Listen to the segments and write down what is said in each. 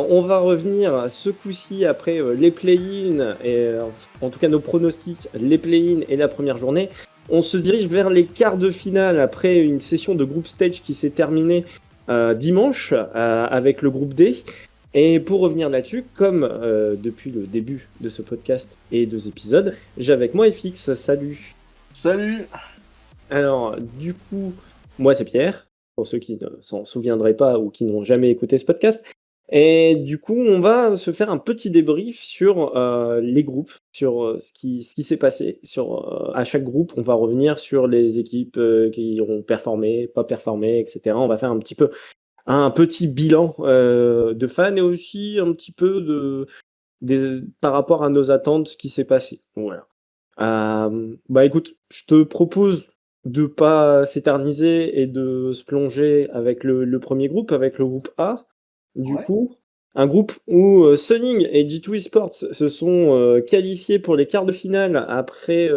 On va revenir ce coup-ci après les play-in et en tout cas nos pronostics, les play-in et la première journée. On se dirige vers les quarts de finale après une session de group stage qui s'est terminée dimanche avec le groupe D. Et pour revenir là-dessus, comme depuis le début de ce podcast et 2 épisodes, j'ai avec moi FX. Salut. Salut. Alors, du coup, moi c'est Pierre, pour ceux qui ne s'en souviendraient pas ou qui n'ont jamais écouté ce podcast. Et du coup, on va se faire un petit débrief sur les groupes, sur ce qui s'est passé. À chaque groupe, on va revenir sur les équipes qui ont performé, pas performé, etc. On va faire un petit bilan de fans et aussi un petit peu par rapport à nos attentes, ce qui s'est passé. Voilà. Bah écoute, je te propose de pas s'éterniser et de se plonger avec le premier groupe, avec le groupe A. Du Ouais. coup, un groupe où Sunning et G2 Esports se sont qualifiés pour les quarts de finale après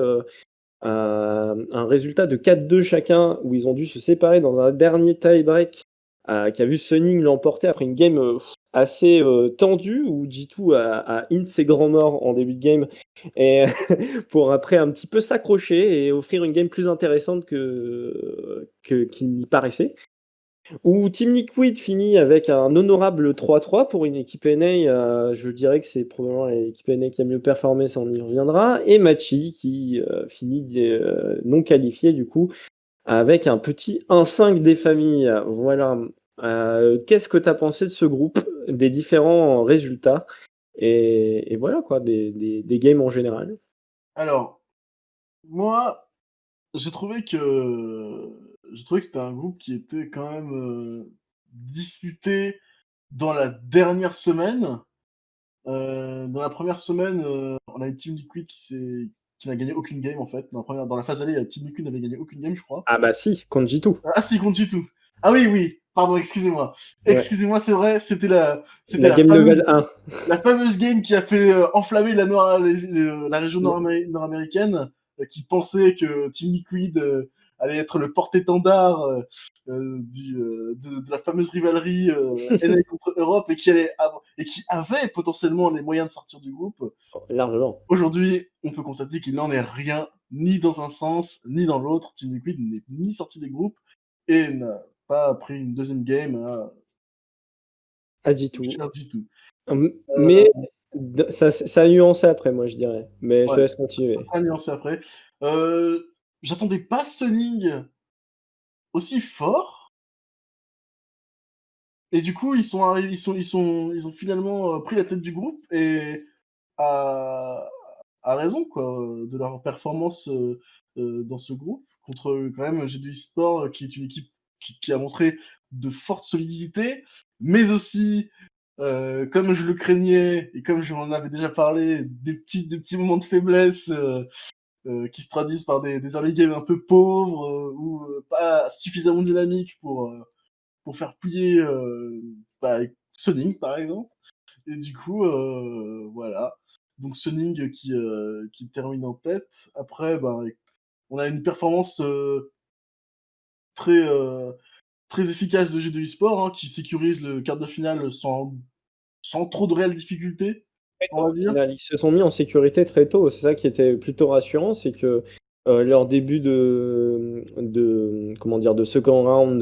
un résultat de 4-2 chacun, où ils ont dû se séparer dans un dernier tie-break qui a vu Sunning l'emporter après une game assez tendue, où G2 a hint ses grands morts en début de game, et pour après un petit peu s'accrocher et offrir une game plus intéressante qu'il n'y paraissait. Où Team Liquid finit avec un honorable 3-3 pour une équipe NA. Je dirais que c'est probablement l'équipe NA qui a mieux performé, ça on y reviendra. Et Machi qui finit non qualifié du coup avec un petit 1-5 des familles. Voilà. Qu'est-ce que tu as pensé de ce groupe, des différents résultats et voilà quoi, des games en général? Alors, moi, j'ai trouvé que c'était un groupe qui était quand même disputé dans la dernière semaine. Dans la première semaine, on a eu Team Liquid qui n'a gagné aucune game en fait. Dans la phase allée, Team Liquid n'avait gagné aucune game, je crois. Ah bah si, contre G2. Ah si, contre G2. Ah oui, oui. Pardon, excusez-moi. Ouais. Excusez-moi, c'est vrai. C'était La game level 1. la fameuse game qui a fait enflammer la région nord-américaine, qui pensait que Team Liquid allait être le porte-étendard de la fameuse rivalerie NA contre Europe et qui avait potentiellement les moyens de sortir du groupe. Largement. Aujourd'hui, on peut constater qu'il n'en est rien, ni dans un sens, ni dans l'autre. Team Liquid n'est ni sorti des groupes et n'a pas pris une deuxième game à À G2. cher G2. Mais ça a nuancé après, moi, je dirais. Mais je te Ouais, laisse ça continuer. sera nuancé après. J'attendais pas Sunning aussi fort. Et du coup, ils ont finalement pris la tête du groupe et à, à raison quoi, de leur performance dans ce groupe contre quand même G2 Esports, qui est une équipe qui a montré de fortes solidités, mais aussi, comme je le craignais et comme j'en avais déjà parlé, des petits moments de faiblesse qui se traduisent par des early games un peu pauvres ou pas suffisamment dynamiques pour faire plier bah, Sonic par exemple. Et du coup, voilà. Donc Sonic qui termine en tête. Après, bah, on a une performance très, très efficace de G2 Esports, hein, qui sécurise le quart de finale sans trop de réelles difficultés, Très on tôt, va au dire. final, ils se sont mis en sécurité très tôt. C'est ça qui était plutôt rassurant, c'est que leur début comment dire, de second round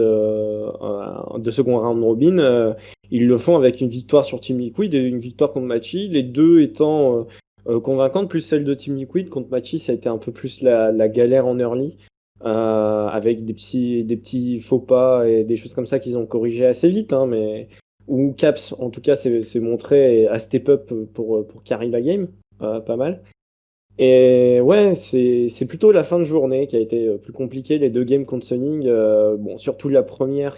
robin, ils le font avec une victoire sur Team Liquid et une victoire contre Machi, les deux étant convaincantes, plus celle de Team Liquid. Contre Machi, ça a été un peu plus la galère en early, avec des petits faux pas et des choses comme ça qu'ils ont corrigé assez vite, hein, mais où Caps, en tout cas, s'est montré à step up pour carry la game, pas mal. Et ouais, c'est plutôt la fin de journée qui a été plus compliquée, les deux games contre Sunning. Bon, surtout la première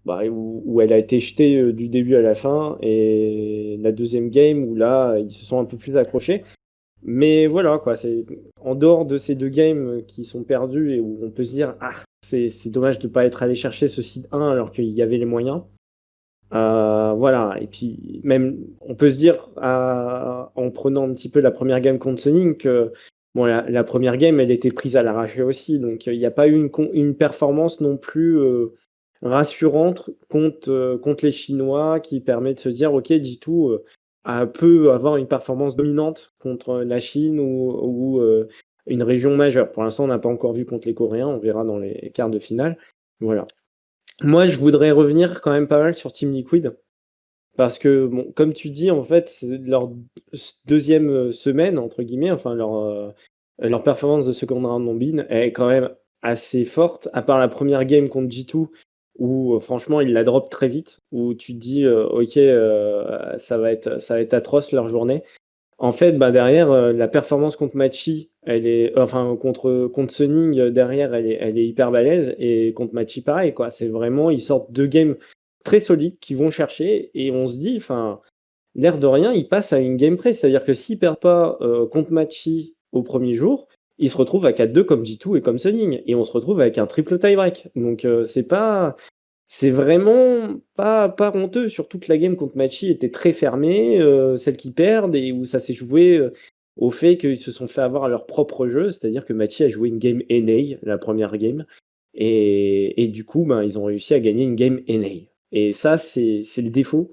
où elle a été jetée du début à la fin, et la deuxième game où là, ils se sont un peu plus accrochés. Mais voilà, quoi, c'est en dehors de ces deux games qui sont perdus et où on peut se dire, ah, c'est dommage de ne pas être allé chercher ce seed 1 alors qu'il y avait les moyens. Voilà, et puis même, on peut se dire, en prenant un petit peu la première game contre Sonic, que bon, la première game, elle était prise à l'arraché aussi, donc il n'y a pas eu une performance non plus rassurante contre les Chinois, qui permet de se dire, ok, G2 peut avoir une performance dominante contre la Chine ou une région majeure. Pour l'instant, on n'a pas encore vu contre les Coréens, on verra dans les quarts de finale. Voilà. Moi, je voudrais revenir quand même pas mal sur Team Liquid. Parce que, bon, comme tu dis, en fait, leur deuxième semaine, entre guillemets, enfin, leur performance de second round en bin est quand même assez forte, à part la première game contre G2, où franchement, ils la drop très vite, où tu te dis, ok, ça va être atroce leur journée. En fait, bah, derrière, la performance contre Machi, enfin, contre Sunning, derrière, elle est hyper balèze. Et contre Machi, pareil, quoi. C'est vraiment, ils sortent deux games très solides qu'ils vont chercher. Et on se dit, enfin, l'air de rien, ils passent à une game près. C'est-à-dire que s'ils perdent pas contre Machi au premier jour, ils se retrouvent à 4-2 comme G2 et comme Sunning. Et on se retrouve avec un triple tie-break. Donc, c'est vraiment pas honteux, surtout que la game contre Machi était très fermée, celle qui perdent, et où ça s'est joué au fait qu'ils se sont fait avoir à leur propre jeu, c'est-à-dire que Machi a joué une game NA, la première game, et du coup, ben, ils ont réussi à gagner une game NA. Et ça, c'est le défaut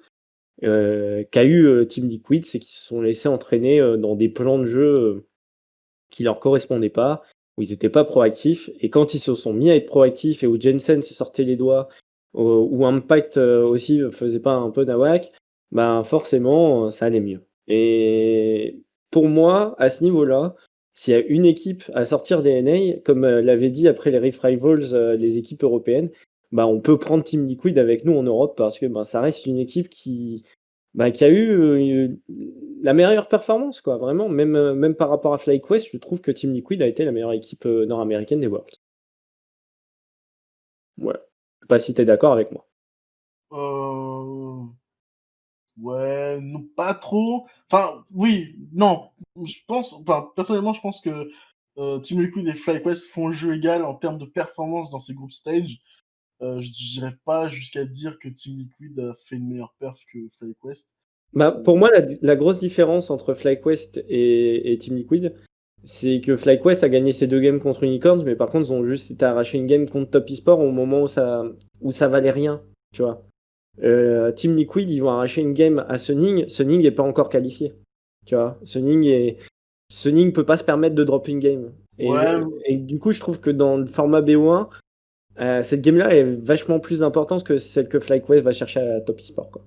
qu'a eu Team Liquid, c'est qu'ils se sont laissés entraîner dans des plans de jeu qui leur correspondaient pas, où ils n'étaient pas proactifs, et quand ils se sont mis à être proactifs et où Jensen se sortait les doigts, où Impact aussi faisait pas un peu nawak, ben forcément ça allait mieux. Et pour moi, à ce niveau-là, s'il y a une équipe à sortir des NA, comme l'avait dit après les Rift Rivals, les équipes européennes, bah on peut prendre Team Liquid avec nous en Europe parce que ben, ça reste une équipe qui a eu la meilleure performance, quoi, vraiment. Même par rapport à FlyQuest, je trouve que Team Liquid a été la meilleure équipe nord-américaine des Worlds. Ouais. Je sais pas si tu es d'accord avec moi. Euh, Ouais, non, pas trop. Enfin, oui, non. Personnellement, je pense que Team Liquid et FlyQuest font jeu égal en termes de performance dans ces groupes stage. Je dirais pas jusqu'à dire que Team Liquid a fait une meilleure perf que FlyQuest. Bah, Euh, pour moi, la grosse différence entre FlyQuest et Team Liquid, c'est que FlyQuest a gagné ses deux games contre Unicorns, mais par contre, ils ont juste été arrachés une game contre Top Esport au moment où ça valait rien, tu vois. Team Liquid, ils vont arracher une game à Sunning. Sunning n'est pas encore qualifié, tu vois. Sunning peut pas se permettre de drop une game. ouais, Et du coup, je trouve que dans le format BO1, cette game-là est vachement plus importante que celle que FlyQuest va chercher à Top Esport, quoi.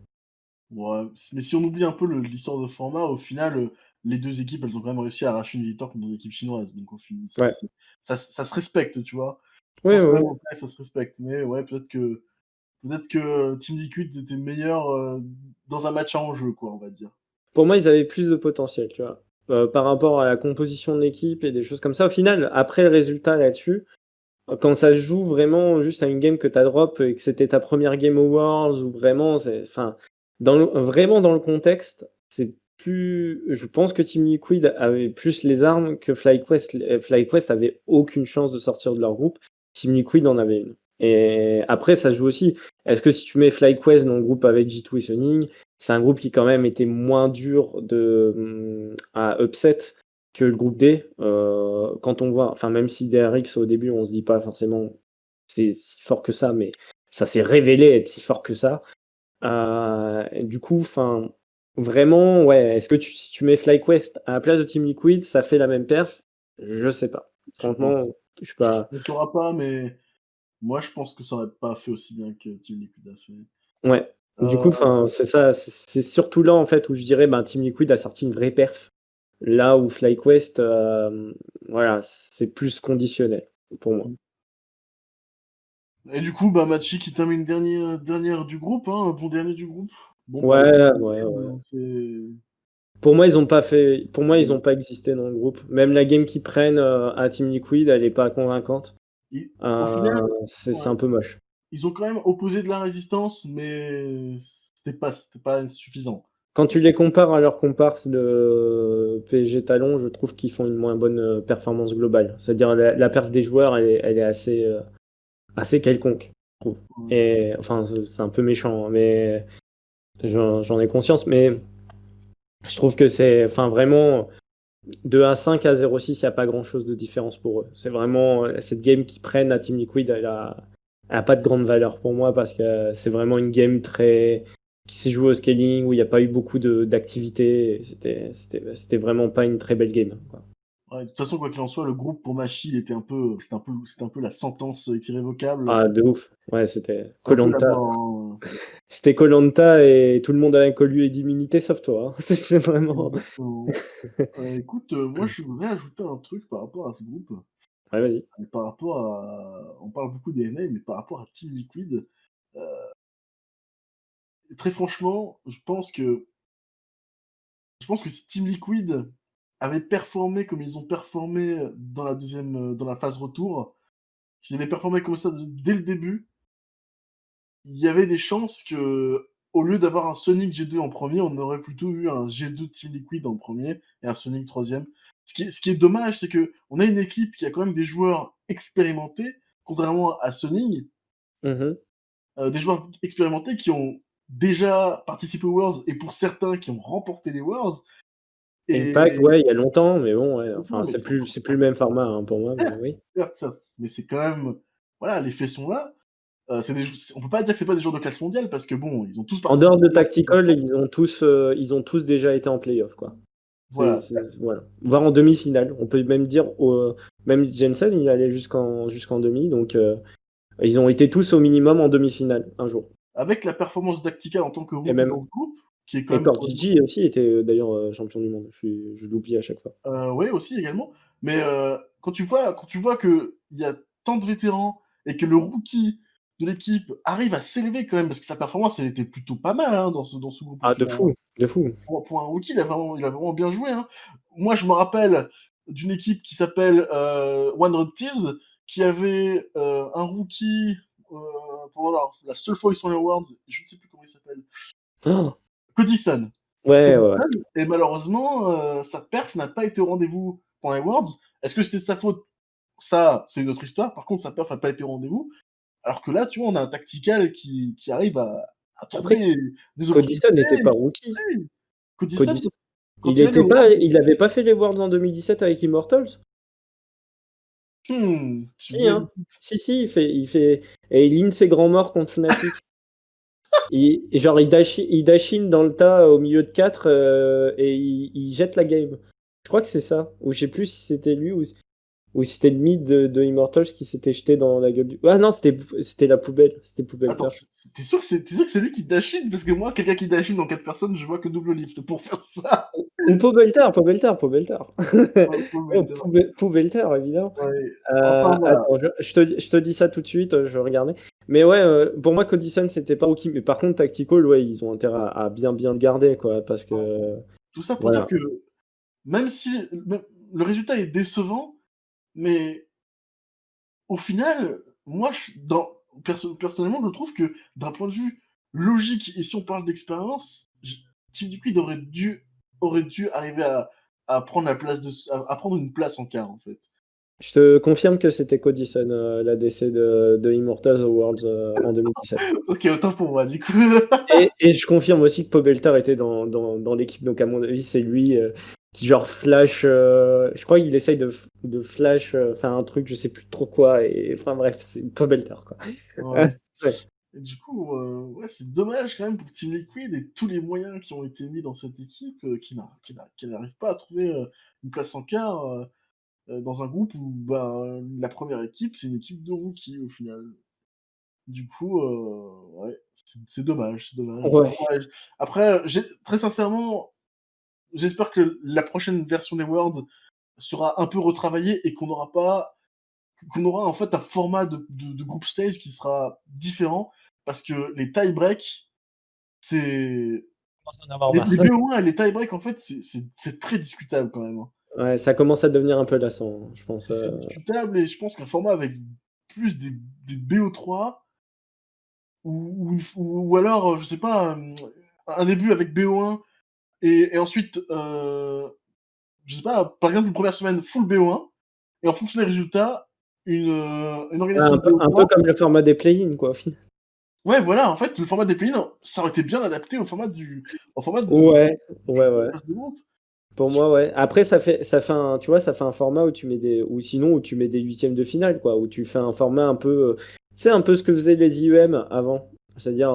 ouais. Mais si on oublie un peu l'histoire de format, au final, les deux équipes, elles ont quand même réussi à arracher une victoire contre une équipe chinoise. Donc, au final, Ouais. ça se respecte, tu vois. Je Oui, pense oui, même oui. au final, ça se respecte. Mais ouais, peut-être que Team Liquid était meilleur dans un match à enjeu, quoi, on va dire. Pour moi, ils avaient plus de potentiel, tu vois. Par rapport à la composition de l'équipe et des choses comme ça. Au final, après le résultat là-dessus, quand ça se joue vraiment juste à une game que tu as drop et que c'était ta première game aux Worlds, ou vraiment, enfin, vraiment dans le contexte, c'est plus. Je pense que Team Liquid avait plus les armes que FlyQuest. FlyQuest avait aucune chance de sortir de leur groupe. Team Liquid en avait une. Et après, ça se joue aussi. Est-ce que si tu mets FlyQuest dans le groupe avec G2 et Sunning, c'est un groupe qui quand même était moins dur à upset que le groupe D, quand on voit, enfin même si DRX au début on se dit pas forcément c'est si fort que ça, mais ça s'est révélé être si fort que ça. Du coup, enfin vraiment, ouais, est-ce que si tu mets FlyQuest à la place de Team Liquid, ça fait la même perf? Je sais pas. Je pense. Franchement, je suis pas. On ne saura pas, mais moi, je pense que ça aurait pas fait aussi bien que Team Liquid a fait. Ouais. Du coup, Euh, enfin, c'est ça, c'est surtout là en fait où je dirais ben Team Liquid a sorti une vraie perf. Là où FlyQuest, voilà, c'est plus conditionnel pour moi. Et du coup, bah, Machi qui termine dernière du groupe, hein, bon dernier du groupe. Bon, bah, Ouais, ouais, ouais. Pour moi, ils ont pas fait. Pour moi, ils ont pas existé dans le groupe. Même la game qu'ils prennent à Team Liquid, elle est pas convaincante. au final, C'est ouais, un peu moche. ils ont quand même opposé de la résistance, mais c'était pas suffisant. Quand tu les compares à leurs comparses de PSG Talon, je trouve qu'ils font une moins bonne performance globale. C'est-à-dire la perf des joueurs, elle est assez quelconque, je trouve. Ouais. Et enfin, c'est un peu méchant, hein, mais j'en ai conscience. Mais je trouve que c'est, enfin, vraiment. De A5 à 0,6, il n'y a pas grand chose de différence pour eux. C'est vraiment cette game qu'ils prennent à Team Liquid, a pas de grande valeur pour moi parce que c'est vraiment une game qui s'est jouée au scaling où il n'y a pas eu beaucoup d'activité. C'était vraiment pas une très belle game, quoi. Ouais, de toute façon, quoi qu'il en soit, le groupe pour Machi, il était un peu, c'était un peu la sentence irrévocable. Ah, de ouf. Ouais, c'était Un peu la Koh-Lanta. mort, hein. C'était Koh-Lanta et tout le monde avait connu d'immunité sauf toi, hein. C'est vraiment. Exactement. Écoute, moi, je voudrais ajouter un truc par rapport à ce groupe. Ouais, vas-y. Par rapport à, on parle beaucoup des NA, mais par rapport à Team Liquid, très franchement, je pense que si Team Liquid avait performé comme ils ont performé dans la deuxième, dans la phase retour, s'ils avaient performé comme ça dès le début, il y avait des chances que, au lieu d'avoir un Sonic G2 en premier, on aurait plutôt eu un G2 Team Liquid en premier et un Sonic troisième. Ce qui est dommage, c'est que on a une équipe qui a quand même des joueurs expérimentés, contrairement à Sonic, Mhm. des joueurs expérimentés qui ont déjà participé aux Worlds et pour certains qui ont remporté les Worlds. Impact, Et ouais, il y a longtemps, mais bon, ouais. non, Enfin, mais c'est plus le même format, hein, pour moi, mais certes, oui. certes, certes, mais c'est quand même, voilà, les faits sont là. On peut pas dire que c'est pas des joueurs de classe mondiale parce que bon, ils ont tous En dehors participé de aux Worlds. Tactical, ils ont tous déjà été en playoff, quoi. Voilà. Voilà. Voire en demi-finale. On peut même dire, même Jensen, il allait jusqu'en demi, donc ils ont été tous au minimum en demi-finale un jour. Avec la performance d'Actical en tant que Et rookie même dans le groupe, qui est quand et même Core aussi était d'ailleurs champion du monde. Je l'oublie à chaque fois. ouais, aussi également. Mais quand tu vois qu'il y a tant de vétérans et que le rookie de l'équipe arrive à s'élever quand même, parce que sa performance, elle était plutôt pas mal hein, dans ce groupe au Ah, de final, hein. fou, de fou. Pour un rookie, il a vraiment bien joué, hein. Moi, je me rappelle d'une équipe qui s'appelle One Red Thieves, qui avait un rookie pendant la seule fois où ils sont allés aux Worlds, je ne sais plus comment il s'appelle, Oh, Codison. ouais, ouais, ouais. Codison, et malheureusement, sa perf n'a pas été au rendez-vous pendant les Worlds. Est-ce que c'était de sa faute? Ça, c'est une autre histoire. Par contre, sa perf n'a pas été au rendez-vous. Alors que là, tu vois, on a un tactical qui arrive à Après, trouver des Codison opportunités. n'était pas rookie. Ouais. Codison, Codison, quand il allait au Worlds, il avait pas fait les Worlds en 2017 avec Immortals? tu Si, mets hein. Si, et il ligne ses grands morts contre Fnatic. Et genre, il dash in dans le tas au milieu de 4 et il jette la game. Je crois que c'est ça. Ou je sais plus si c'était lui ou si c'était le mid de Immortals qui s'était jeté dans la gueule du. Ah non, c'était la poubelle. C'était Poubelle Attends, Turf. t'es sûr que c'est lui qui dashine? Parce que moi, quelqu'un qui dashine dans 4 personnes, je vois que double lift pour faire ça. Ou Pobeltar, Pobeltar, Pobeltar. Faut Oh, mettre- Pobeltar, évidemment. Ouais. Enfin, voilà. Attends, je te dis ça tout de suite, je vais regarder. Mais ouais, pour moi, Codison, c'était pas OK. Mais par contre, Tactical, ouais, ils ont intérêt à bien bien le garder, quoi. Parce que, Tout ça pour dire voilà. que même si le résultat est décevant, mais au final, moi, personnellement, je trouve que d'un point de vue logique, et si on parle d'expérience, Team Liquid aurait dû arriver à prendre à prendre une place en quart, en fait. Je te confirme que c'était Codison, l'ADC de Immortals Awards en 2017. Ok, autant pour moi, du coup. Et je confirme aussi que Pobeltar était dans l'équipe. Donc, à mon avis, c'est lui qui, genre, flash. Je crois qu'il essaye de flash, faire un truc, je sais plus trop quoi. Et, enfin, bref, c'est Pobeltar, quoi. Ouais. Ouais. Et du coup, ouais, c'est dommage quand même pour Team Liquid et tous les moyens qui ont été mis dans cette équipe qui n'arrive pas à trouver une place en quart dans un groupe où la première équipe, c'est une équipe de rookies au final. Du coup, ouais, c'est dommage, c'est dommage. Ouais. Ouais, après, très sincèrement, j'espère que la prochaine version des Worlds sera un peu retravaillée et qu'on aura en fait un format de group stage qui sera différent parce que les tie-breaks, c'est Commence à en avoir les marre. BO1 et les tie-breaks en fait, c'est très discutable quand même, hein. Ouais, ça commence à devenir un peu lassant, je pense. C'est discutable et je pense qu'un format avec plus des BO3 ou alors, je sais pas, un début avec BO1 et ensuite, je sais pas, par exemple, une première semaine full BO1 et en fonction des résultats, une Ouais, organisation de un peu BO3. comme le format des play-in, quoi, au final. Ouais, voilà, en fait, le format des play-in, ça aurait été bien adapté au format Ouais, ouais, de ouais. phase de groupe. Pour moi, ouais. Après, tu vois, ça fait un format où tu mets ou sinon, où tu mets des huitièmes de finale, quoi, où tu fais un format un peu. C'est un peu ce que faisaient les IEM avant. C'est-à-dire,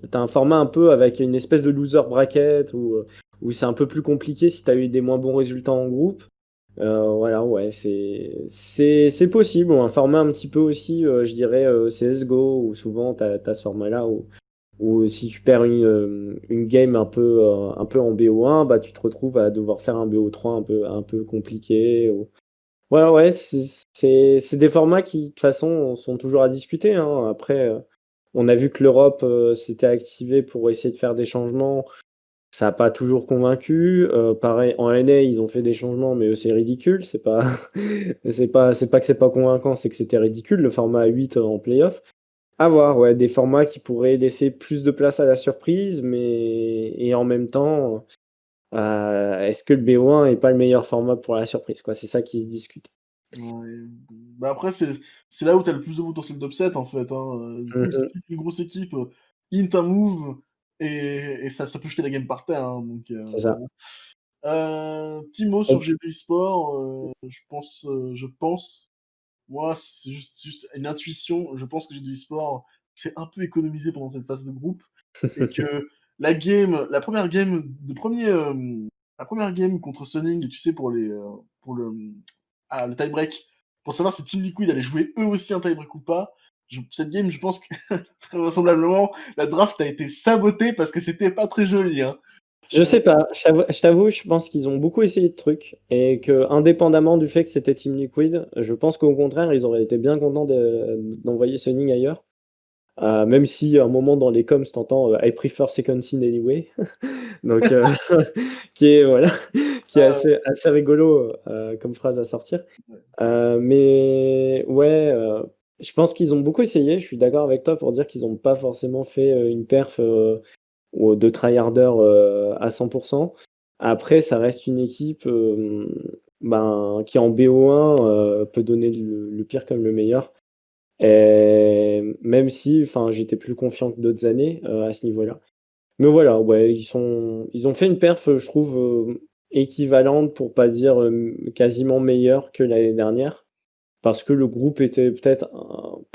tu as un format un peu avec une espèce de loser bracket où c'est un peu plus compliqué si tu as eu des moins bons résultats en groupe. Voilà, ouais, c'est possible. Ou un format un petit peu aussi, je dirais, CSGO, où souvent tu as ce format-là où si tu perds une game un peu en BO1, bah, tu te retrouves à devoir faire un BO3 un peu compliqué. Ouais, ouais, c'est des formats qui, de toute façon, sont toujours à discuter, hein. Après, on a vu que l'Europe s'était activée pour essayer de faire des changements. Ça n'a pas toujours convaincu. Pareil, en NA, ils ont fait des changements, mais eux, c'est ridicule. C'est pas, c'est pas que c'est pas convaincant, c'est que c'était ridicule, le format 8 en playoff. À voir, ouais, des formats qui pourraient laisser plus de place à la surprise, mais et en même temps, est-ce que le BO1 est pas le meilleur format pour la surprise, quoi? C'est ça qui se discute. Ouais. Bah après, c'est là où t'as le plus de potentiel d'upset, en fait. Hein. Du coup, si Mhm, tu une grosse équipe, int un move, et ça peut jeter la game par terre. Hein, donc, c'est ça. voilà. Petit mot sur GP Sport. Je pense, moi, c'est juste une intuition. Je pense que GP Sport s'est un peu économisé pendant cette phase de groupe. Et que la première game contre Sunning, tu sais, pour le tie-break, pour savoir si Team Liquid allait jouer eux aussi un tie-break ou pas. Cette game, je pense que très vraisemblablement, la draft a été sabotée parce que c'était pas très joli. Hein. Je sais pas, je t'avoue, je pense qu'ils ont beaucoup essayé de trucs et que, indépendamment du fait que c'était Team Liquid, je pense qu'au contraire, ils auraient été bien contents d'envoyer Sunning ailleurs. Même si à un moment dans les coms, t'entends I prefer second scene anyway. Donc, qui est, voilà, qui est Ah, assez rigolo comme phrase à sortir. ouais. Mais ouais, je pense qu'ils ont beaucoup essayé. Je suis d'accord avec toi pour dire qu'ils n'ont pas forcément fait une perf ou de tryharder à 100%. Après, ça reste une équipe ben, qui en BO1 peut donner le pire comme le meilleur. Et même si enfin, j'étais plus confiant que d'autres années à ce niveau-là. Mais voilà, ouais, ils ont fait une perf, je trouve, équivalente, pour pas dire quasiment meilleure que l'année dernière. Parce que le groupe était peut-être,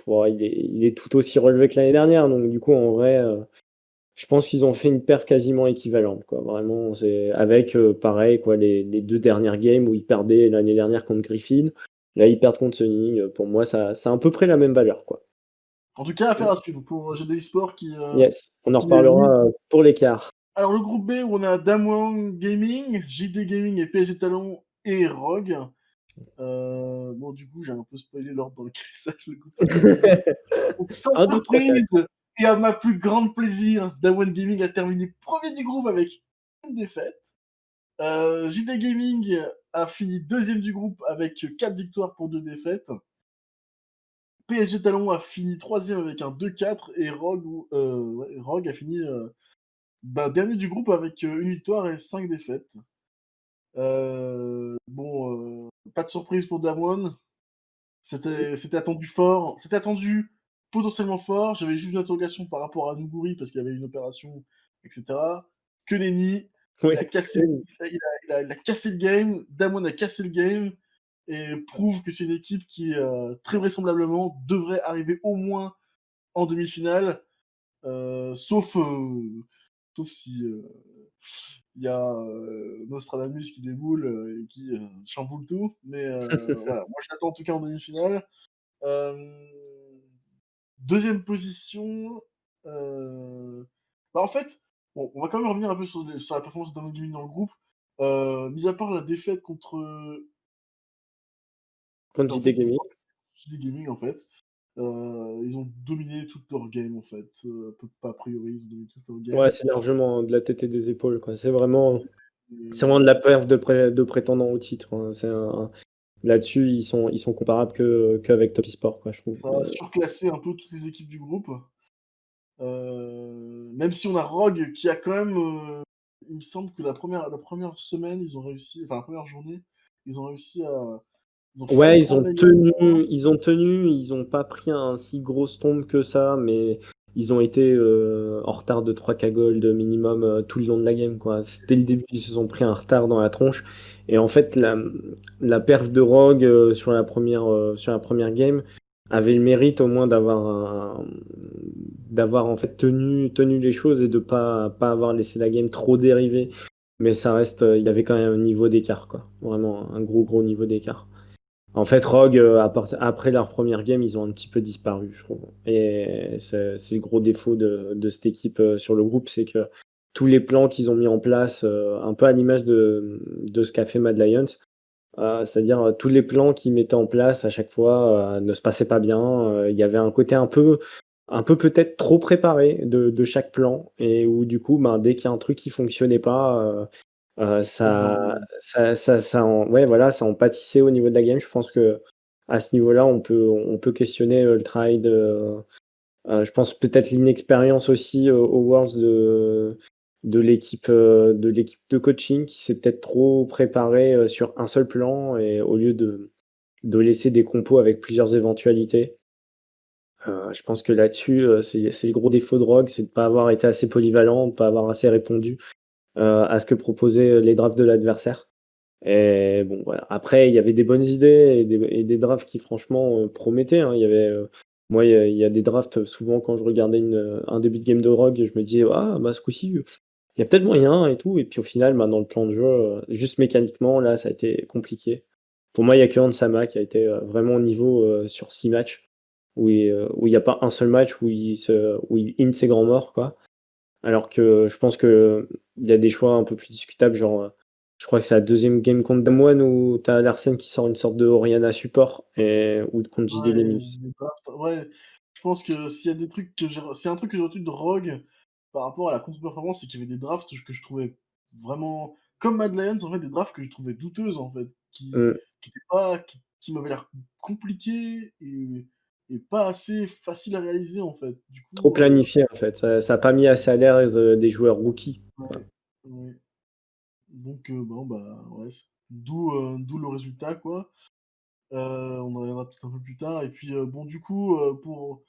il est tout aussi relevé que l'année dernière. Donc du coup, en vrai, je pense qu'ils ont fait une perf quasiment équivalente, quoi. Vraiment, c'est avec pareil, quoi, les deux dernières games où ils perdaient l'année dernière contre Griffin. Là, ils perdent contre Sunny. Pour moi, ça, c'est à peu près la même valeur, quoi. En tout cas, affaire à suivre pour GDI Sport Yes, on en qui est lui. reparlera pour l'écart. Alors, le groupe B où on a Damwon Gaming, JD Gaming et PSG Talon et Rogue. Bon, du coup, j'ai un peu spoilé l'ordre dans lequel ça le groupe a terminé. Donc, sans 1, 2, 3, 4. surprise, et à ma plus grande plaisir, Damwon Gaming a terminé premier du groupe avec une défaite. JD Gaming a fini deuxième du groupe avec 4 victoires pour 2 défaites. PSG Talon a fini troisième avec un 2-4 et Rogue a fini dernier du groupe avec une victoire et 5 défaites. Pas de surprise pour Damwon. C'était attendu fort. C'était attendu potentiellement fort. J'avais juste une interrogation par rapport à Nuguri parce qu'il y avait une opération, etc. Que nenni. Il a Oui. cassé, il a cassé le game. Damwon a cassé le game et prouve que c'est une équipe qui, très vraisemblablement, devrait arriver au moins en demi-finale, sauf, sauf si il y a Nostradamus qui déboule et qui chamboule tout. Mais voilà, moi je l'attends en tout cas en demi-finale. Euh, Deuxième position. En fait, bon, on va quand même revenir un peu sur la performance d'un gaming dans le groupe. Mis à part la défaite contre. Contre En JD fait, Gaming. les gaming en fait. Ils ont dominé toute leur game en fait. Pas a priori, ils ont dominé toute leur Ouais, game. c'est largement de la tête et des épaules, quoi. C'est vraiment Et de la perf de prétendants au titre, hein. Là-dessus, ils sont comparables qu'avec Top Sport, quoi, je trouve. ça a surclassé un peu toutes les équipes du groupe. Même si on a Rogue qui a quand même. Il me semble que la première semaine, ils ont réussi. Enfin, la première journée, ils ont réussi à. Ils ont failli Ouais, prendre la game. ils ont pas pris un si grosse tombe que ça, mais ils ont été en retard de 3K gold minimum tout le long de la game, quoi. Dès le début, ils se sont pris un retard dans la tronche. Et en fait, la perf de Rogue sur la première game, avait le mérite au moins d'avoir en fait tenu les choses et de pas avoir laissé la game trop dériver. Mais ça reste, il y avait quand même un niveau d'écart, quoi. Vraiment un gros niveau d'écart. En fait, Rogue, après leur première game, ils ont un petit peu disparu, je trouve. Et c'est le gros défaut de cette équipe sur le groupe, c'est que tous les plans qu'ils ont mis en place, un peu à l'image de ce qu'a fait Mad Lions, c'est-à-dire tous les plans qu'ils mettaient en place à chaque fois ne se passaient pas bien. Il y avait un côté un peu peut-être trop préparé de chaque plan, et où du coup, ben, dès qu'il y a un truc qui fonctionnait pas, C'était le bordel. ouais, voilà, ça en pâtissait au niveau de la game. Je pense que à ce niveau-là, on peut questionner le travail je pense peut-être l'inexpérience aussi aux Worlds de l'équipe de coaching qui s'est peut-être trop préparée sur un seul plan et au lieu de laisser des compos avec plusieurs éventualités. Je pense que là-dessus, c'est le gros défaut de Rogue, c'est de pas avoir été assez polyvalent, de pas avoir assez répondu à ce que proposaient les drafts de l'adversaire. Et bon, voilà. Après, il y avait des bonnes idées et des drafts qui, franchement, promettaient, hein. Moi, il y a des drafts, souvent, quand je regardais un début de game de Rogue, je me disais, ah, bah, ce coup-ci, il y a peut-être moyen et tout. Et puis, au final, bah, dans le plan de jeu, juste mécaniquement, là, ça a été compliqué. Pour moi, il y a que Hansama qui a été vraiment au niveau sur 6 matchs, où il n'y a pas un seul match où il in ses grands morts, quoi. Alors que je pense que il y a des choix un peu plus discutables, genre, je crois que c'est la deuxième game contre Damwon où t'as Larsen qui sort une sorte de Oriana support ou contre JD Ouais, Gaming. les drafts, ouais, je pense que s'il y a un truc que j'ai retenu de Rogue par rapport à la contre-performance, c'est qu'il y avait des drafts que je trouvais vraiment comme Mad Lions, en fait, des drafts que je trouvais douteuses, en fait, Mmh. qui étaient pas qui m'avaient l'air compliqués et pas assez faciles à réaliser, en fait. Du Trop coup, planifié en fait. Ça a pas mis assez à l'aise des joueurs rookies, quoi. ouais, ouais. Donc bon, bah, ouais, d'où le résultat, quoi. On en reviendra peut-être un peu plus tard et puis, bon, du coup, pour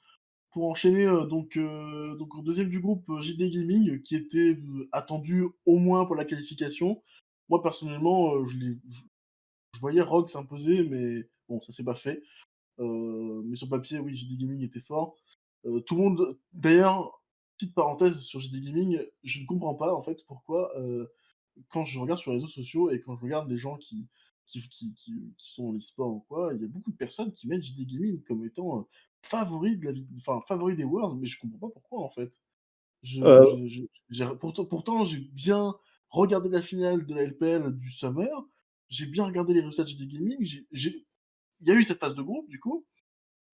enchaîner, donc au deuxième du groupe, JD Gaming, qui était, attendu au moins pour la qualification. Moi personnellement, je voyais Rogue s'imposer, mais bon, ça s'est pas fait. Mais sur papier, oui, JD Gaming était fort. Tout le monde d'ailleurs, petite parenthèse sur JD Gaming, je ne comprends pas en fait pourquoi, quand je regarde sur les réseaux sociaux et quand je regarde les gens qui sont dans l'e-sport ou quoi, il y a beaucoup de personnes qui mettent JD Gaming comme étant, favori de la vie enfin favori des Worlds, mais je comprends pas pourquoi en fait. Heu, Pourtant j'ai bien regardé la finale de la LPL du Summer, j'ai bien regardé les résultats de JD Gaming, il y a eu cette phase de groupe du coup,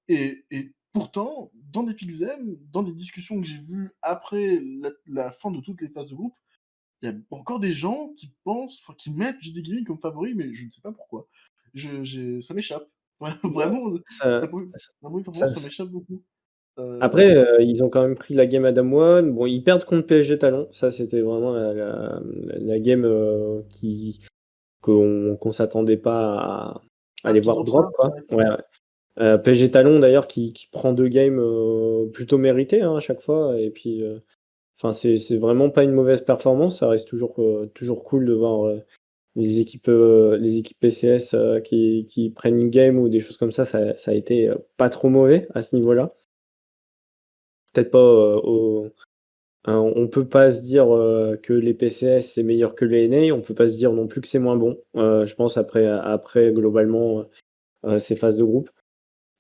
et pourtant, dans des Pixem, dans des discussions que j'ai vues après la fin de toutes les phases de groupe, il y a encore des gens qui pensent, enfin qui mettent JD Gaming comme favori, mais je ne sais pas pourquoi. Ça m'échappe. ouais, Vraiment, ça d'un point de vue ça performance, ça m'échappe beaucoup. après, Heu, ils ont quand même pris la game à Damwon. Bon, ils perdent contre PSG Talon. Ça, c'était vraiment la game qu'on s'attendait pas à à ce les qu'ils voir drop ça? drop, quoi. Ouais, c'est Ouais, vrai. ouais. PSG Talon d'ailleurs qui prend 2 games plutôt méritées, hein, à chaque fois. Et puis, enfin, c'est vraiment pas une mauvaise performance. Ça reste toujours cool de voir les équipes PCS qui prennent une game ou des choses comme ça. Ça a été pas trop mauvais à ce niveau-là. Peut-être pas on peut pas se dire que les PCS c'est meilleur que les NA. On peut pas se dire non plus que c'est moins bon. Je pense après globalement ces phases de groupe.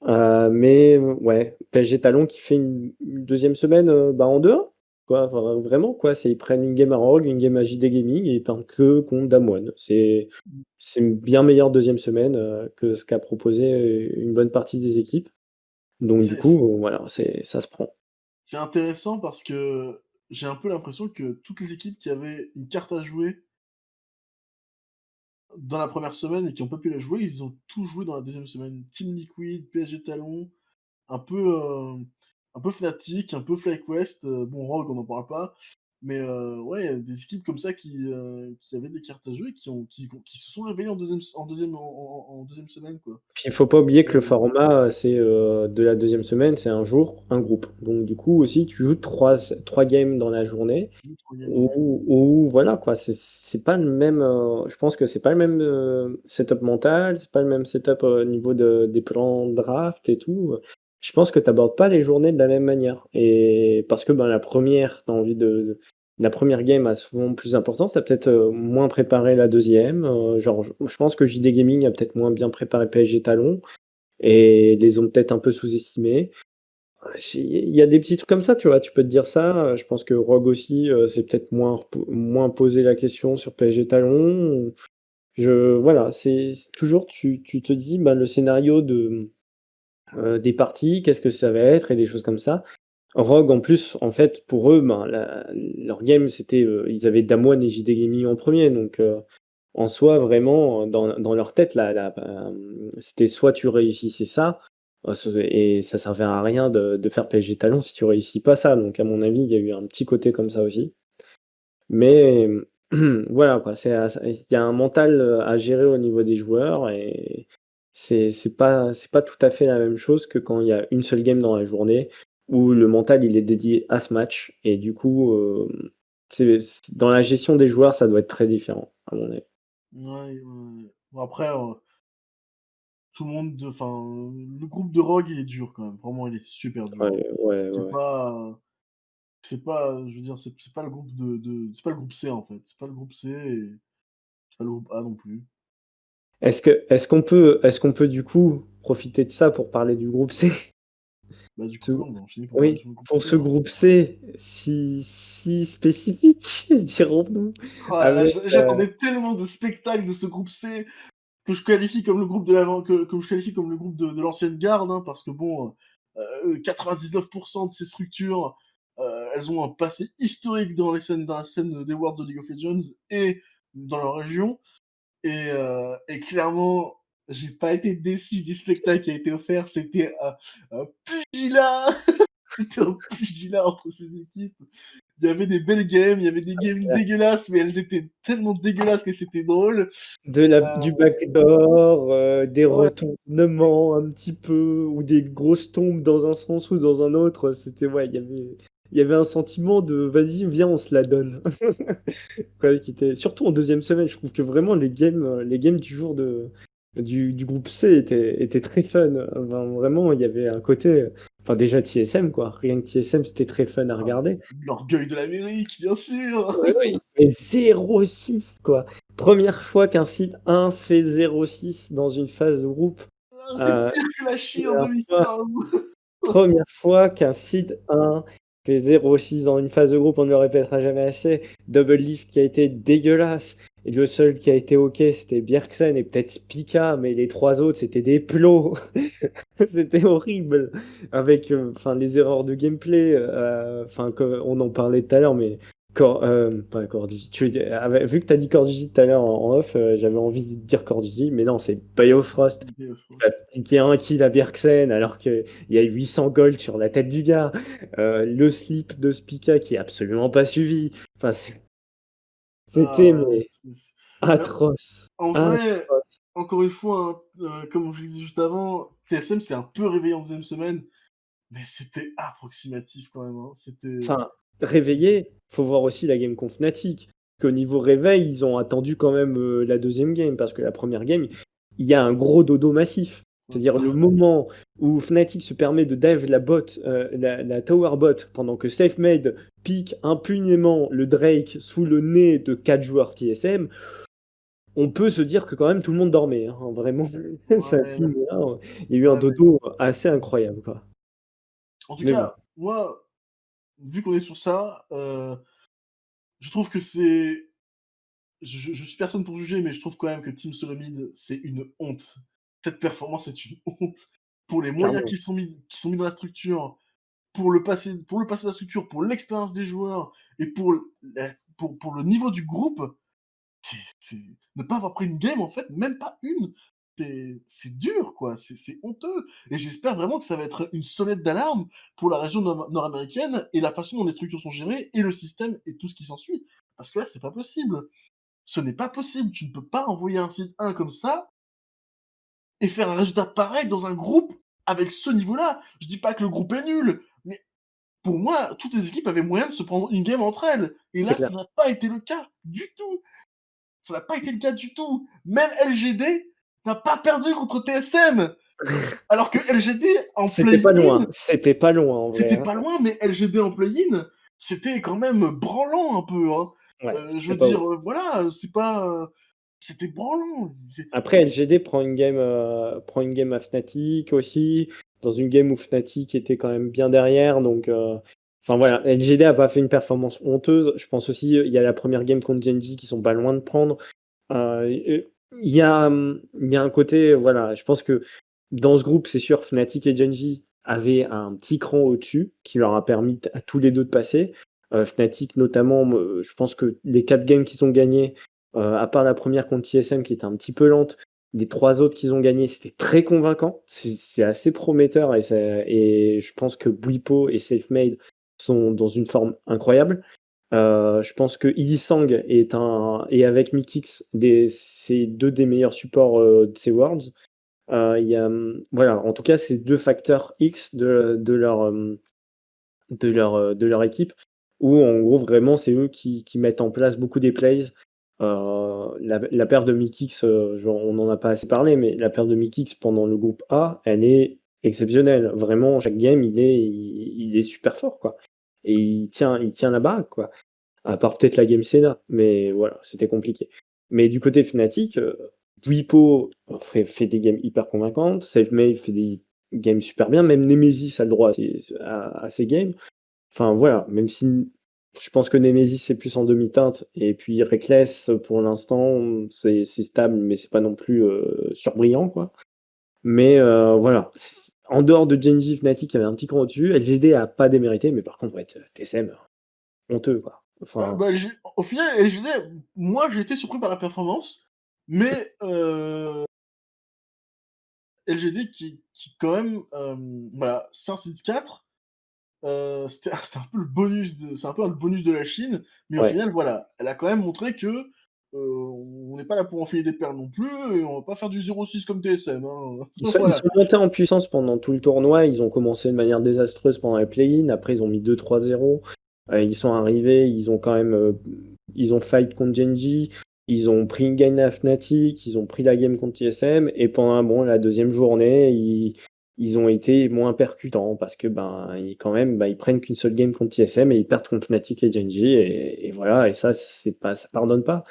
Mais ouais, PSG Talon qui fait une deuxième semaine bah, en 2-1, quoi. Enfin, vraiment, quoi. Ils prennent une game à Rogue, une game à JD Gaming et ils perdent que contre Damwon. C'est une bien meilleure deuxième semaine que ce qu'a proposé une bonne partie des équipes. Donc du C'est coup, voilà, ça se prend. c'est intéressant parce que j'ai un peu l'impression que toutes les équipes qui avaient une carte à jouer dans la première semaine et qui ont pas pu la jouer, ils ont tout joué dans la deuxième semaine. Team Liquid, PSG Talon, un peu, un peu Fnatic, un peu FlyQuest, bon Rogue on n'en parle pas, mais ouais, il y a des équipes comme ça qui avaient des cartes à jouer, qui se sont réveillées en deuxième semaine, quoi. Puis il faut pas oublier que le Heu, format, c'est de la deuxième semaine, c'est un jour, un groupe. Donc du coup aussi, tu joues trois games dans la journée. je joue 3 games dans la journée. Ou voilà quoi, c'est pas le même, je pense que c'est pas le même, setup mental, c'est pas le même setup au niveau des plans de draft et tout. Je pense que tu abordes pas les journées de la même manière et parce que, ben, la première game a souvent plus d'importance. Tu as peut-être, moins préparé la deuxième. Genre je pense que JD Gaming a peut-être moins bien préparé PSG Talon et les ont peut-être un peu sous-estimés. Il y a des petits trucs comme ça, tu vois? Tu peux te dire ça, je pense que Rogue aussi, s'est peut-être moins posé la question sur PSG Talon. Voilà, c'est toujours tu te dis, ben, le scénario des parties, qu'est-ce que ça va être et des choses comme ça. Rogue en plus, en fait, pour eux, ben, leur game, c'était, ils avaient Damwon et JD Gaming en premier, donc en soi, vraiment, dans leur tête, c'était soit tu réussissais ça, et ça servait à rien de faire PSG Talon si tu réussis pas ça. Donc à mon avis, il y a eu un petit côté comme ça aussi. Mais voilà quoi, il y a un mental à gérer au niveau des joueurs et c'est pas tout à fait la même chose que quand il y a une seule game dans la journée où le mental il est dédié à ce match et du coup dans la gestion des joueurs ça doit être très différent à mon avis. Ouais, ouais. Bon après, tout le monde enfin, le groupe de Rogue, il est dur quand même. Vraiment, il est super dur, Ouais, hein. ouais, C'est ouais. pas c'est pas je veux dire, c'est pas le groupe c'est pas le groupe C, en fait. C'est pas le groupe C et c'est pas le groupe A non plus. Est-ce qu'on peut du coup profiter de ça pour parler du groupe C? Bah, du coup, Ce ouais, on va enchaîner pour parler Oui, sur le groupe pour C, ce hein. groupe C si spécifique dirons-nous Oh là là, avec, j'attendais tellement de spectacles de ce groupe C que je qualifie comme le groupe de l'avant que je qualifie comme le groupe de l'ancienne garde, hein, parce que bon, 99 de ces structures, elles ont un passé historique dans la scène des Worlds of League of Legends et dans leur région. Et clairement, j'ai pas été déçu du spectacle qui a été offert. C'était un pugilat! C'était un pugilat entre ces équipes. Il y avait des belles games, il y avait des games dégueulasses, mais elles étaient tellement dégueulasses que c'était drôle. du backdoor, des Ouais, retournements un petit peu ou des grosses tombes dans un sens ou dans un autre, c'était ouais, il y avait un sentiment de: «Vas-y, viens, on se la donne». Ouais, qui était surtout en deuxième semaine, je trouve que vraiment les games du jour du groupe C étaient très fun. Enfin, vraiment, il y avait un côté, enfin déjà TSM quoi, rien que TSM, c'était très fun à ah, regarder. l'orgueil de l'Amérique, bien sûr! Oui, oui. Et 0-6 quoi. Première fois qu'un site 1 fait 0-6 dans une phase de groupe. Ah, c'est Heu, pire que la Chine en première fois 2015! première fois qu'un seed 1 fait 0-6 dans une phase de groupe, on ne le répétera jamais assez. Double Lift qui a été dégueulasse. Et le seul qui a été OK, c'était Bjergsen et peut-être Spica, mais les 3 autres, c'était des plots. C'était horrible. Avec enfin, les erreurs de gameplay, enfin, on en parlait tout à l'heure, mais pas Cordigi. Vu que tu as dit Cordigi tout à l'heure en off, j'avais envie de dire Cordigi, mais non, c'est Biofrost. Il y a un kill à Bjergsen alors qu'il y a 800 gold sur la tête du gars. Le slip de Spica qui est absolument pas suivi. Enfin, Ah c'était ouais, mais c'est mais atroce. en vrai, Atroce. encore une fois, hein, comme je l'ai dit juste avant, TSM s'est un peu réveillé en deuxième semaine, mais c'était approximatif quand même, hein. Enfin, C'est réveillé, faut voir aussi la game contre Fnatic. Qu'au niveau réveil, ils ont attendu quand même la deuxième game parce que la première game, il y a un gros dodo massif. C'est-à-dire le moment où Fnatic se permet de dive la tower bot pendant que SafeMade pique impunément le Drake sous le nez de 4 joueurs TSM, on peut se dire que quand même tout le monde dormait, hein. Vraiment, ça ouais, film là, il y a eu un ouais, mais dodo assez incroyable, quoi. en tout Mais bon, cas, moi, vu qu'on est sur ça, je trouve que c'est je suis personne pour juger, mais je trouve quand même que Team Solomid, c'est une honte. Cette performance est une honte pour les moyens clairement, qui sont mis dans la structure, pour le passé de la structure, pour l'expérience des joueurs et pour le niveau du groupe. C'est ne pas avoir pris une game, en fait, même pas une, c'est dur, quoi, c'est honteux et j'espère vraiment que ça va être une sonnette d'alarme pour la région nord-américaine et la façon dont les structures sont gérées et le système et tout ce qui s'ensuit. Parce que là, c'est pas possible. Ce n'est pas possible. Tu ne peux pas envoyer un site 1 comme ça et faire un résultat pareil dans un groupe avec ce niveau-là. Je dis pas que le groupe est nul, mais pour moi, toutes les équipes avaient moyen de se prendre une game entre elles et c'est là, clair. ça n'a pas été le cas du tout. Ça n'a pas été le cas du tout. Même LGD n'a pas perdu contre TSM. Alors que LGD en C'était pas play-in, loin, c'était pas loin en vrai, c'était hein. pas loin, mais LGD en play-in, c'était quand même branlant un peu, hein. Ouais, Je c'était veux pas dire, ouf. voilà, c'est pas, c'était branlant. Après, LGD prend une game à Fnatic aussi, dans une game où Fnatic était quand même bien derrière. Donc, enfin voilà, LGD a pas fait une performance honteuse. Je pense aussi, il y a la première game contre Genji qui sont pas loin de prendre. Il y a un côté, voilà, je pense que dans ce groupe, c'est sûr, Fnatic et Genji avaient un petit cran au-dessus qui leur a permis à tous les deux de passer. Fnatic notamment, je pense que les 4 games qu'ils ont gagnés, à part la première contre TSM qui était un petit peu lente, les 3 autres qu'ils ont gagnés, c'était très convaincant. C'est assez prometteur et je pense que Bwipo et SafeMade sont dans une forme incroyable. Je pense que Illisang et avec Mikix, c'est deux des meilleurs supports de ces Worlds. Voilà, en tout cas, c'est deux facteurs X de leur équipe, où en gros, vraiment, c'est eux qui mettent en place beaucoup des plays. La paire de Mikix, on n'en a pas assez parlé, mais la paire de Mikix pendant le groupe A, elle est exceptionnelle. Vraiment, chaque game, il est super fort, quoi. Et il tient la baraque, quoi. À part peut-être la game Senna, mais voilà, c'était compliqué. Mais du côté Fnatic, Bwipo fait des games hyper convaincantes, SafeMade fait des games super bien, même Nemesis a le droit à ses games. Enfin voilà, même si je pense que Nemesis c'est plus en demi-teinte, et puis Reckless pour l'instant c'est stable, mais c'est pas non plus surbrillant quoi. Mais voilà, en dehors de Genji, Fnatic avait un petit cran au-dessus, LGD a pas démérité, mais par contre ouais, TSM honteux quoi. Enfin. Bah, au final, LGD, moi j'ai été surpris par la performance, mais LGD qui quand même, voilà, 5 6 4, c'était un peu c'est un peu le bonus de la Chine, mais au Ouais. final, voilà, elle a quand même montré que, on n'est pas là pour enfiler des perles non plus, et on va pas faire du 0-6 comme TSM, hein. Ils Voilà. sont montés en puissance pendant tout le tournoi. Ils ont commencé de manière désastreuse pendant les play-in. Après, ils ont mis 2-3-0. Ils sont arrivés. Ils ont quand même. Ils ont fight contre Genji. Ils ont pris une game à Fnatic. Ils ont pris la game contre TSM. Et pendant bon, la deuxième journée, ils ont été moins percutants parce que quand même, ils prennent qu'une seule game contre TSM et ils perdent contre Fnatic et Genji. Et voilà. Et ça, ça pardonne pas.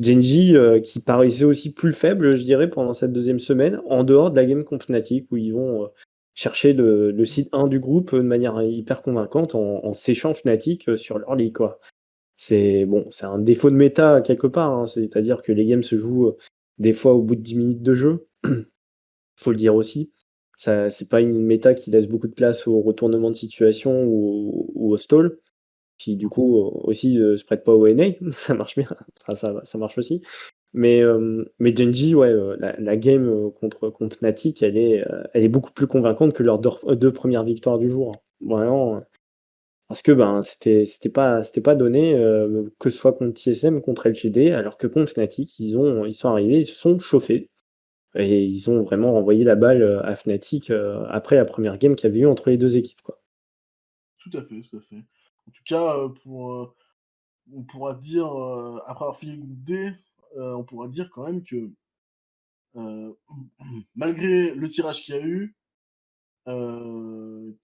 Genji, qui paraissait aussi plus faible, je dirais, pendant cette deuxième semaine, en dehors de la game contre Fnatic, où ils vont chercher le site 1 du groupe de manière hyper convaincante en séchant Fnatic sur leur league, quoi. C'est bon, c'est un défaut de méta quelque part, hein, c'est-à-dire que les games se jouent des fois au bout de 10 minutes de jeu, faut le dire aussi. Ça, c'est pas une méta qui laisse beaucoup de place au retournement de situation ou au stall, qui du coup aussi se prête pas au NA, ça marche bien, enfin, ça marche aussi. Mais Genji, ouais, la game contre Fnatic, elle est beaucoup plus convaincante que leurs deux premières victoires du jour, hein. Vraiment, parce que c'était pas donné, que ce soit contre TSM, contre LGD, alors que contre Fnatic, ils sont arrivés, ils se sont chauffés et ils ont vraiment renvoyé la balle à Fnatic après la première game qu'il y avait eu entre les deux équipes, quoi. Tout à fait, tout à fait. En tout cas, on pourra dire, après avoir fini le groupe D, on pourra dire quand même que, heu, malgré le tirage qu'il y a eu,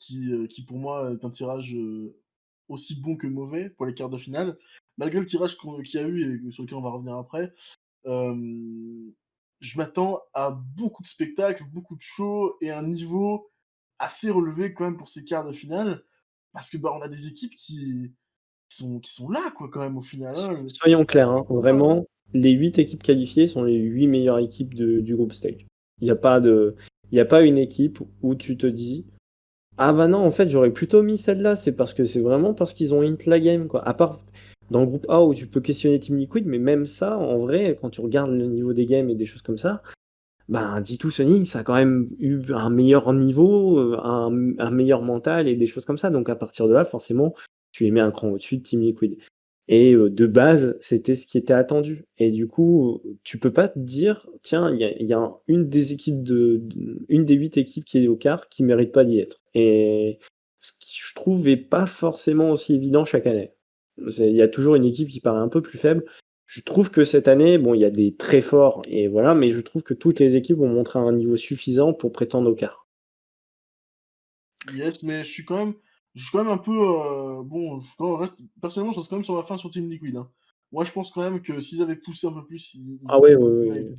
qui pour moi est un tirage, aussi bon que mauvais pour les quarts de finale. Malgré le tirage qu'il y a eu et sur lequel on va revenir après, hem, je m'attends à beaucoup de spectacles, beaucoup de shows et un niveau assez relevé quand même pour ces quarts de finale. Parce que, on a des équipes qui sont là quoi quand même au final, hein. Soyons clairs, hein, Voilà, hein. vraiment, les 8 équipes qualifiées sont les 8 meilleures équipes du groupe stage. Il n'y a pas il y a pas une équipe où tu te dis ah bah non, en fait, j'aurais plutôt mis celle-là, c'est vraiment parce qu'ils ont int la game, quoi. À part dans le groupe A où tu peux questionner Team Liquid, mais même ça, en vrai, quand tu regardes le niveau des games et des choses comme ça, G2 Sonic, ça a quand même eu un meilleur niveau, un meilleur mental et des choses comme ça. Donc à partir de là, forcément, tu les mets un cran au-dessus de Team Liquid. Et de base, c'était ce qui était attendu. Et du coup, tu peux pas te dire, tiens, il y a une des équipes une des 8 équipes qui est au quart qui mérite pas d'y être. Et ce qui, je trouve, est pas forcément aussi évident chaque année. Il y a toujours une équipe qui paraît un peu plus faible. je trouve que cette année, bon, il y a des très forts et voilà, mais je trouve que toutes les équipes ont montré un niveau suffisant pour prétendre au quart. Yes, mais je suis quand même un peu, bon, personnellement, je reste quand même sur ma fin sur Team Liquid, hein. Moi, je pense quand même que s'ils avaient poussé un peu plus, Ah ouais, ils ouais, méritaient ouais.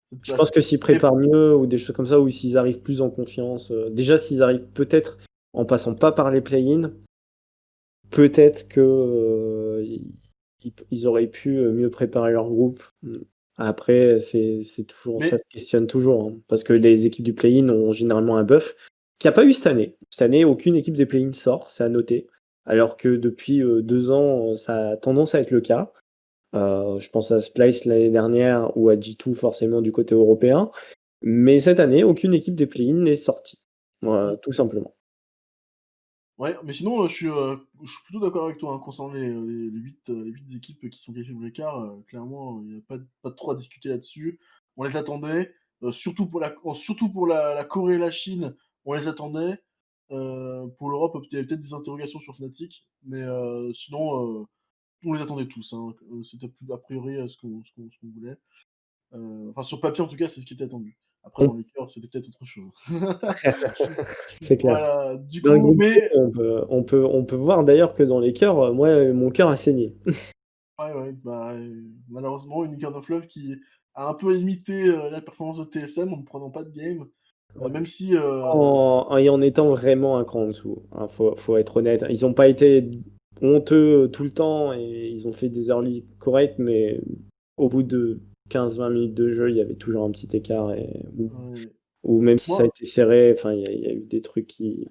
cette Je pense place. que s'ils Mais préparent mieux ou des choses comme ça, ou s'ils arrivent plus en confiance, déjà s'ils arrivent peut-être en passant pas par les play-in, peut-être que ils auraient pu mieux préparer leur groupe. Après, c'est toujours, ça mais se questionne toujours, hein, parce que les équipes du play-in ont généralement un buff qu'il n'y a pas eu cette année. Cette année, aucune équipe des play-in sort, c'est à noter, alors que depuis 2 ans, ça a tendance à être le cas. Je pense à Splice l'année dernière ou à G2 forcément du côté européen. Mais cette année, aucune équipe des play-in n'est sortie. Voilà, mmh, tout simplement. ouais, mais sinon, je suis plutôt d'accord avec toi, hein, concernant les 8 équipes qui sont qualifiées pour l'écart, clairement, il y a pas trop à discuter là-dessus. On les attendait, surtout pour la Corée et la Chine, on les attendait. Pour l'Europe, il y avait peut-être des interrogations sur Fnatic, mais sinon, on les attendait tous, hein. C'était a priori, ce qu'on voulait. Enfin, sur papier, en tout cas, c'est ce qui était attendu. Après, On- dans les cœurs, c'était peut-être autre chose. C'est clair. Voilà, du Dans le coup, groupe C, mais on peut voir d'ailleurs que dans les cœurs, moi, mon cœur a saigné. ouais, ouais, bah, malheureusement, Unicorn of Love qui a un peu imité, la performance de TSM en ne prenant pas de game, Ouais. même si, Et en étant vraiment un cran en dessous. Hein, faut être honnête. Ils n'ont pas été honteux tout le temps et ils ont fait des early corrects, mais au bout de 15-20 minutes de jeu, il y avait toujours un petit écart. ouais, Ou même si ça a moi été serré, enfin, il y a eu des trucs qui.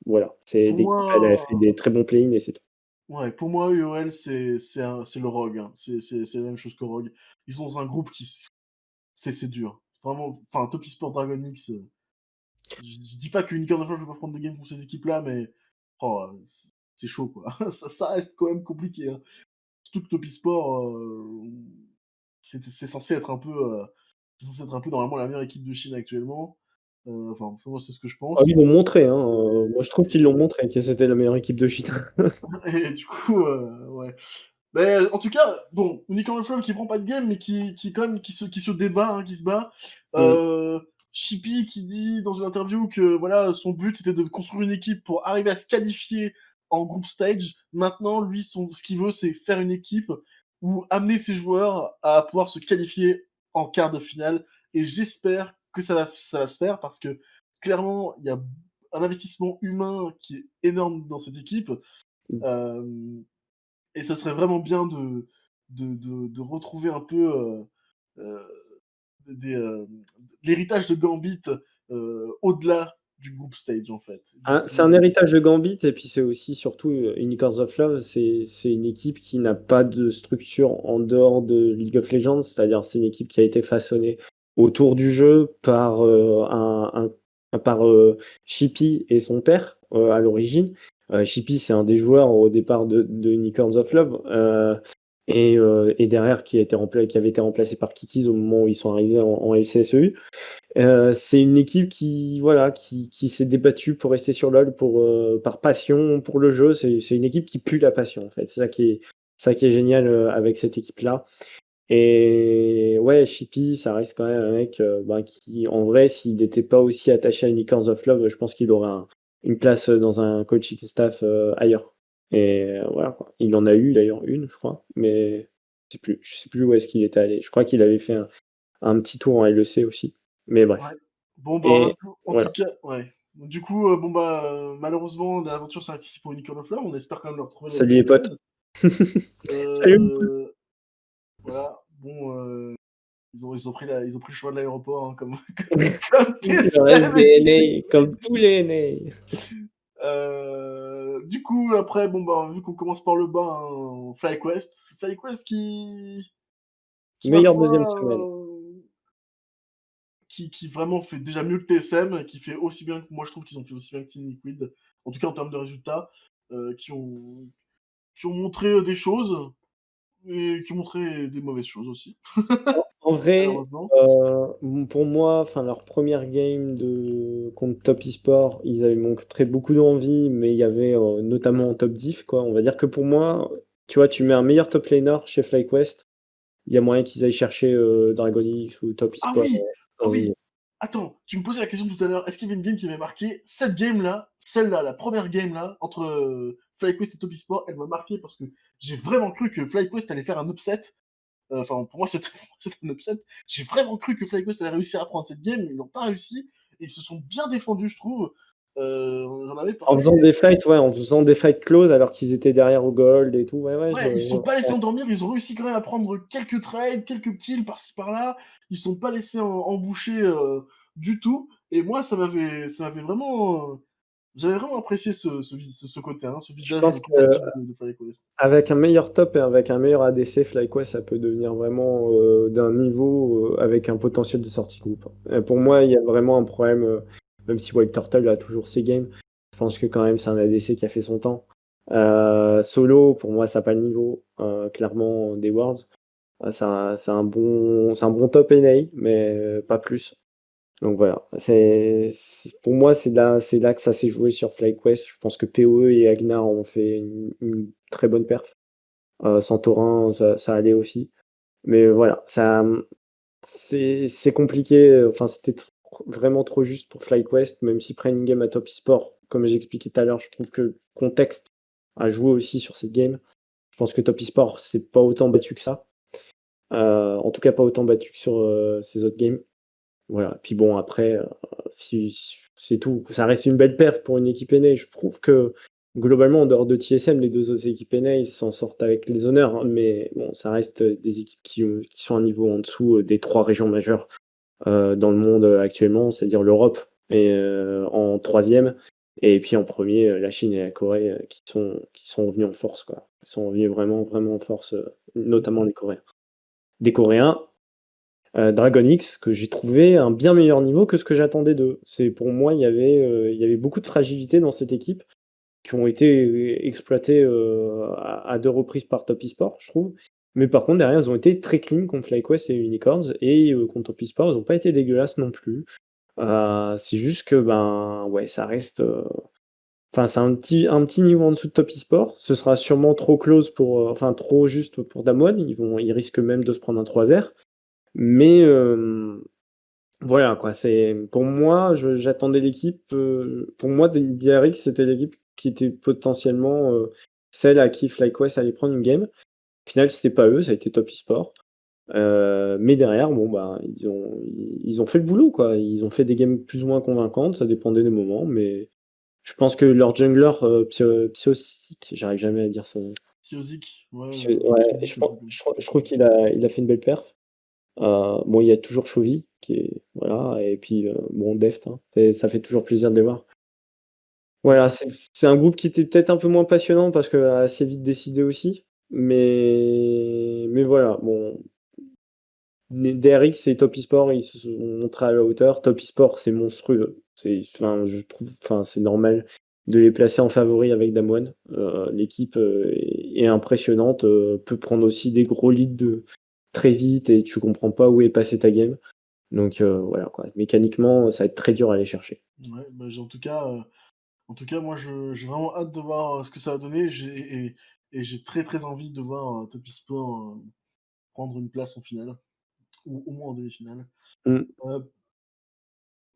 Voilà. pour L'équipe, elle a fait moi des très bons play-in et c'est tout. ouais, pour moi, UOL, c'est le Rogue, hein. C'est la même chose que Rogue. Ils sont dans un groupe c'est dur. Vraiment, enfin, Top Esport Dragon X, je dis pas que Unicorn of Love ne peut pas prendre de game pour ces équipes-là, mais oh, c'est chaud, quoi. Ça reste quand même compliqué, hein. Surtout que Top Esport, c'est censé être un peu, normalement la meilleure équipe de Chine actuellement. Enfin, moi, c'est ce que je Ah, pense. ils l'ont montré, hein. Moi, je trouve qu'ils l'ont Et montré, que c'était la meilleure équipe de Chine. et du coup, ouais. Mais en tout cas, bon, Unicorn of Love qui prend pas de game, mais quand même qui se débat, hein, qui se bat. Mm. Chippy qui dit dans une interview que voilà, son but c'était de construire une équipe pour arriver à se qualifier en group stage. Maintenant, lui, ce qu'il veut, c'est faire une équipe ou amener ses joueurs à pouvoir se qualifier en quart de finale. Et j'espère que ça va se faire parce que clairement, il y a un investissement humain qui est énorme dans cette équipe. Euh, et ce serait vraiment bien de retrouver un peu euh, des, l'héritage de Gambit au-delà du group stage, en fait. Du C'est un coup, héritage de Gambit et puis c'est aussi surtout Unicorns of Love, c'est une équipe qui n'a pas de structure en dehors de League of Legends, c'est-à-dire c'est une équipe qui a été façonnée autour du jeu par par Chippy et son père à l'origine. Chippy, c'est un des joueurs au départ de Unicorns of Love et derrière qui avait été remplacé par Kikis au moment où ils sont arrivés en LCSEU. C'est une équipe qui, voilà, qui s'est débattue pour rester sur LoL par passion pour le jeu. C'est une équipe qui pue la passion, en fait. C'est ça qui est génial avec cette équipe-là. Et ouais, Chippy, ça reste quand même un mec qui, en vrai, s'il n'était pas aussi attaché à Unicorns of Love, je pense qu'il aurait une place dans un coaching staff ailleurs. Et voilà, quoi. Il en a eu d'ailleurs une, je crois, mais je sais plus où est-ce qu'il était allé. Je crois qu'il avait fait un petit tour en LEC aussi. Mais ouais. bref. Bon, bah, Et en tout voilà. cas, ouais. Du coup, bon, bah, malheureusement, l'aventure s'arrête ici pour Unicorn of Love. On espère quand même le retrouver l'année Salut les potes. prochaine. Salut les potes. Voilà. Bon, ils ont pris le choix de l'aéroport, hein, comme, comme Le reste TSM et des King. NA, comme tous les NA. Du coup, après, bon, bah, vu qu'on commence par le bas, hein, FlyQuest. FlyQuest ma Meilleure deuxième foi, semaine. qui vraiment fait déjà mieux que TSM, qui fait aussi bien que moi, je trouve qu'ils ont fait aussi bien que Team Liquid, en tout cas en termes de résultats, qui ont montré des choses et qui ont montré des mauvaises choses aussi, En vrai, malheureusement. pour moi, enfin leur première game contre Top eSport, ils avaient montré beaucoup d'envie, mais il y avait notamment en top diff, quoi. On va dire que pour moi, tu vois, tu mets un meilleur top laner chez FlyQuest, il y a moyen qu'ils aillent chercher Dragon X ou Top Ah eSport oui! Ah dans une oui! game. Attends, tu me posais la question tout à l'heure, est-ce qu'il y avait une game qui m'avait marqué? Cette game-là, celle-là, la première game-là, entre FlyQuest et Topisport, elle m'a marqué parce que j'ai vraiment cru que FlyQuest allait faire un upset. Enfin, pour moi, c'était un upset. J'ai vraiment cru que FlyQuest allait réussir à prendre cette game, mais ils n'ont pas réussi. Et ils se sont bien défendus, je trouve. J'en avais En parlé. faisant des fights, ouais, en faisant des fights close alors qu'ils étaient derrière au gold et tout. Ouais, ouais, Ouais, ils se sont pas laissés ouais. endormir, ils ont réussi quand même à prendre quelques trades, quelques kills par-ci par-là. Ils se sont pas laissés emboucher du tout. Et moi, ça m'avait vraiment. J'avais vraiment apprécié ce côté, hein, ce Je visage pense combatif de FlyQuest. qu'avec un meilleur top et avec un meilleur ADC, FlyQuest, ça peut devenir vraiment d'un niveau avec un potentiel de sortie groupe. Pour moi, il y a vraiment un problème, même si White Turtle a toujours ses games, je pense que quand même c'est un ADC qui a fait son temps. Solo, pour moi, ça n'a pas le niveau, clairement, des Worlds. C'est un bon top NA, mais pas plus. Donc voilà, pour moi, c'est là que ça s'est joué sur FlyQuest. Je pense que PoE et Agnar ont fait une très bonne perf. Santorin, ça allait aussi. Mais voilà, c'est compliqué. Enfin, c'était vraiment trop juste pour FlyQuest, même si prennent une game à Top eSport, comme j'ai expliqué tout à l'heure, je trouve que le contexte a joué aussi sur cette game. Je pense que Top eSport, c'est pas autant battu que ça. En tout cas, pas autant battu que sur ces autres games. Voilà. Puis bon, après, si c'est tout. Ça reste une belle perf pour une équipe NA. Je trouve que globalement, en dehors de TSM, les deux autres équipes NA, ils s'en sortent avec les honneurs, hein. Mais bon, ça reste des équipes qui sont à un niveau en dessous des trois régions majeures dans le monde actuellement, c'est-à-dire l'Europe et en troisième. Et puis en premier, la Chine et la Corée qui sont revenus en force, quoi. Ils sont revenus vraiment, vraiment en force, notamment les Coréens. Des Coréens Dragon X, que j'ai trouvé un bien meilleur niveau que ce que j'attendais d'eux. C'est pour moi, il y avait beaucoup de fragilité dans cette équipe qui ont été exploitées à deux reprises par Top eSport, je trouve. Mais par contre, derrière, ils ont été très clean contre FlyQuest et Unicorns, et contre Top eSport, ils n'ont pas été dégueulasses non plus. C'est juste que, ben, ouais, ça reste. Enfin, c'est un petit niveau en dessous de Top eSport. Ce sera sûrement trop close enfin, trop juste pour Damwon. Ils risquent même de se prendre un 3-0. Mais voilà, quoi. Pour moi, j'attendais l'équipe. Pour moi, DRX, c'était l'équipe qui était potentiellement celle à qui FlyQuest allait prendre une game. Au final, c'était pas eux, ça a été Top eSport. Mais derrière, bon, bah, ils ont fait le boulot, quoi. Ils ont fait des games plus ou moins convaincantes, ça dépendait des moments, mais je pense que leur jungler, Psyosic, j'arrive jamais à dire son nom. Siozik, ouais, Ouais, Siozik, un truc comme je trouve qu'il a fait une belle perf. Bon, il y a toujours Chovy qui est voilà, et puis bon, Deft, hein, ça fait toujours plaisir de les voir. Voilà, c'est un groupe qui était peut-être un peu moins passionnant parce que assez vite décidé aussi, mais voilà, bon, DRX et Top eSport, ils se sont montrés à la hauteur. Top eSport, c'est monstrueux. Enfin, je trouve, enfin, c'est normal de les placer en favori avec Damwon. L'équipe est impressionnante, peut prendre aussi des gros leads très vite et tu comprends pas où est passée ta game. Donc voilà quoi. Mécaniquement, ça va être très dur à aller chercher. Ouais, bah, en tout cas, moi, j'ai vraiment hâte de voir ce que ça va donner. Et j'ai très très envie de voir Top Sport prendre une place en finale, ou au moins en demi-finale. Mm.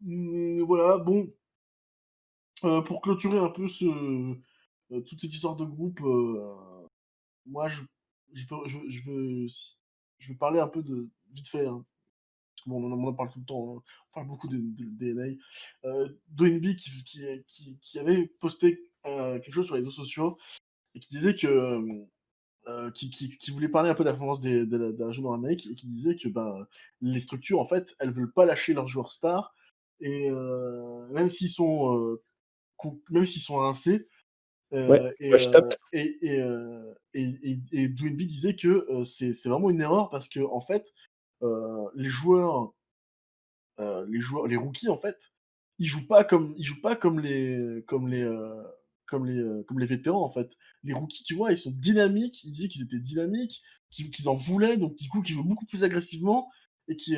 Euh, voilà, bon, pour clôturer un peu toute cette histoire de groupe, moi, je veux parler un peu de vite fait, hein, parce que bon, on en parle tout le temps, hein, on parle beaucoup des DNA. Doinby qui avait posté quelque chose sur les réseaux sociaux et qui disait que qui voulait parler un peu de la performance de la jeune Amérique et qui disait que bah, les structures, en fait, elles veulent pas lâcher leurs joueurs stars et même s'ils sont rincés. Ouais, watch top. Et Doinby disait que c'est vraiment une erreur parce que en fait, les joueurs, les rookies, en fait, ils jouent pas comme les vétérans, en fait. Les rookies, tu vois, ils sont dynamiques. Ils disaient qu'ils étaient dynamiques, qu'ils en voulaient, donc du coup, qu'ils jouent beaucoup plus agressivement et qui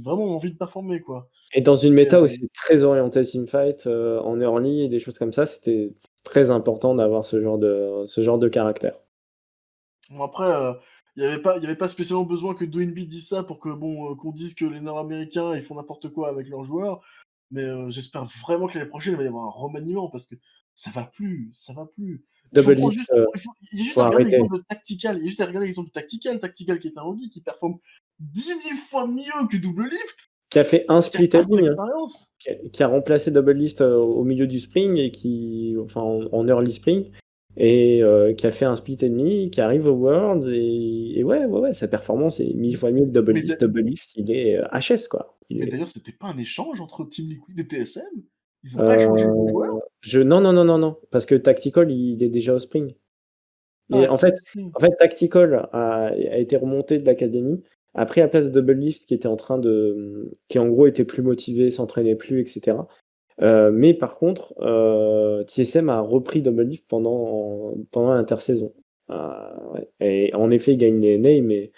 vraiment ont envie de performer, quoi. Et dans une Et, méta aussi très orientée teamfight, en early et des choses comme ça, c'était très important d'avoir ce genre de caractère. Bon après, il y avait pas spécialement besoin que Doinby dise ça pour que bon, qu'on dise que les Nord-Américains, ils font n'importe quoi avec leurs joueurs. Mais, j'espère vraiment que l'année prochaine, il va y avoir un remaniement parce que ça va plus, ça va plus. Il faut Double prendre lift, juste il y a juste faut à regarder arrêter. l'exemple de Tactical. Il y a juste à regarder l'exemple de Tactical. Tactical qui est un rookie qui performe 10 000 fois mieux que Double Lift, Qui a fait un qui a split pas et cette demi, hein. expérience. Qui a remplacé Double Lift au milieu du spring et enfin en early spring et qui a fait un split et demi, qui arrive au Worlds et ouais, sa performance est 1000 fois mieux que Double Mais d'a Lift. Double Lift, il est HS quoi. mais d'ailleurs, c'était pas un échange entre Team Liquid et TSM? Ils ont pas échangé le bon Euh, joueur? non, parce que Tactical il est déjà au spring. Ah, Et c'est pas Spring. en fait Tactical a été remonté de l'académie, a pris la place de Double Lift qui en gros était plus motivé, s'entraînait plus, etc. Mais par contre, TSM a repris Double Lift pendant l'intersaison. Ouais. Et en effet, il gagne les NA, mais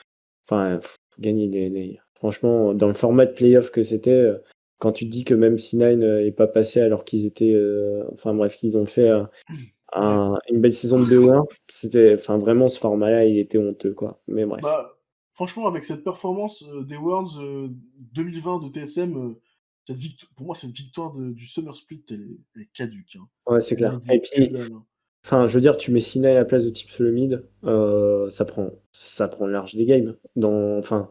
enfin, gagner les NA. Franchement, dans le format de playoff que c'était, quand tu te dis que même C9 n'est pas passé alors qu'ils étaient, enfin bref, qu'ils ont fait Ouais. une belle saison de BO1, c'était, enfin vraiment ce format-là, il était honteux quoi. Mais bref. Bah, franchement, avec cette performance des Worlds 2020 de TSM, pour moi, cette victoire du Summer Split, elle est caduque, hein. Ouais, c'est Elle clair. mérite Et que puis, dalle, hein. enfin, je veux dire, tu mets Sina à la place de Tips le mid, ça prend large des games. Enfin,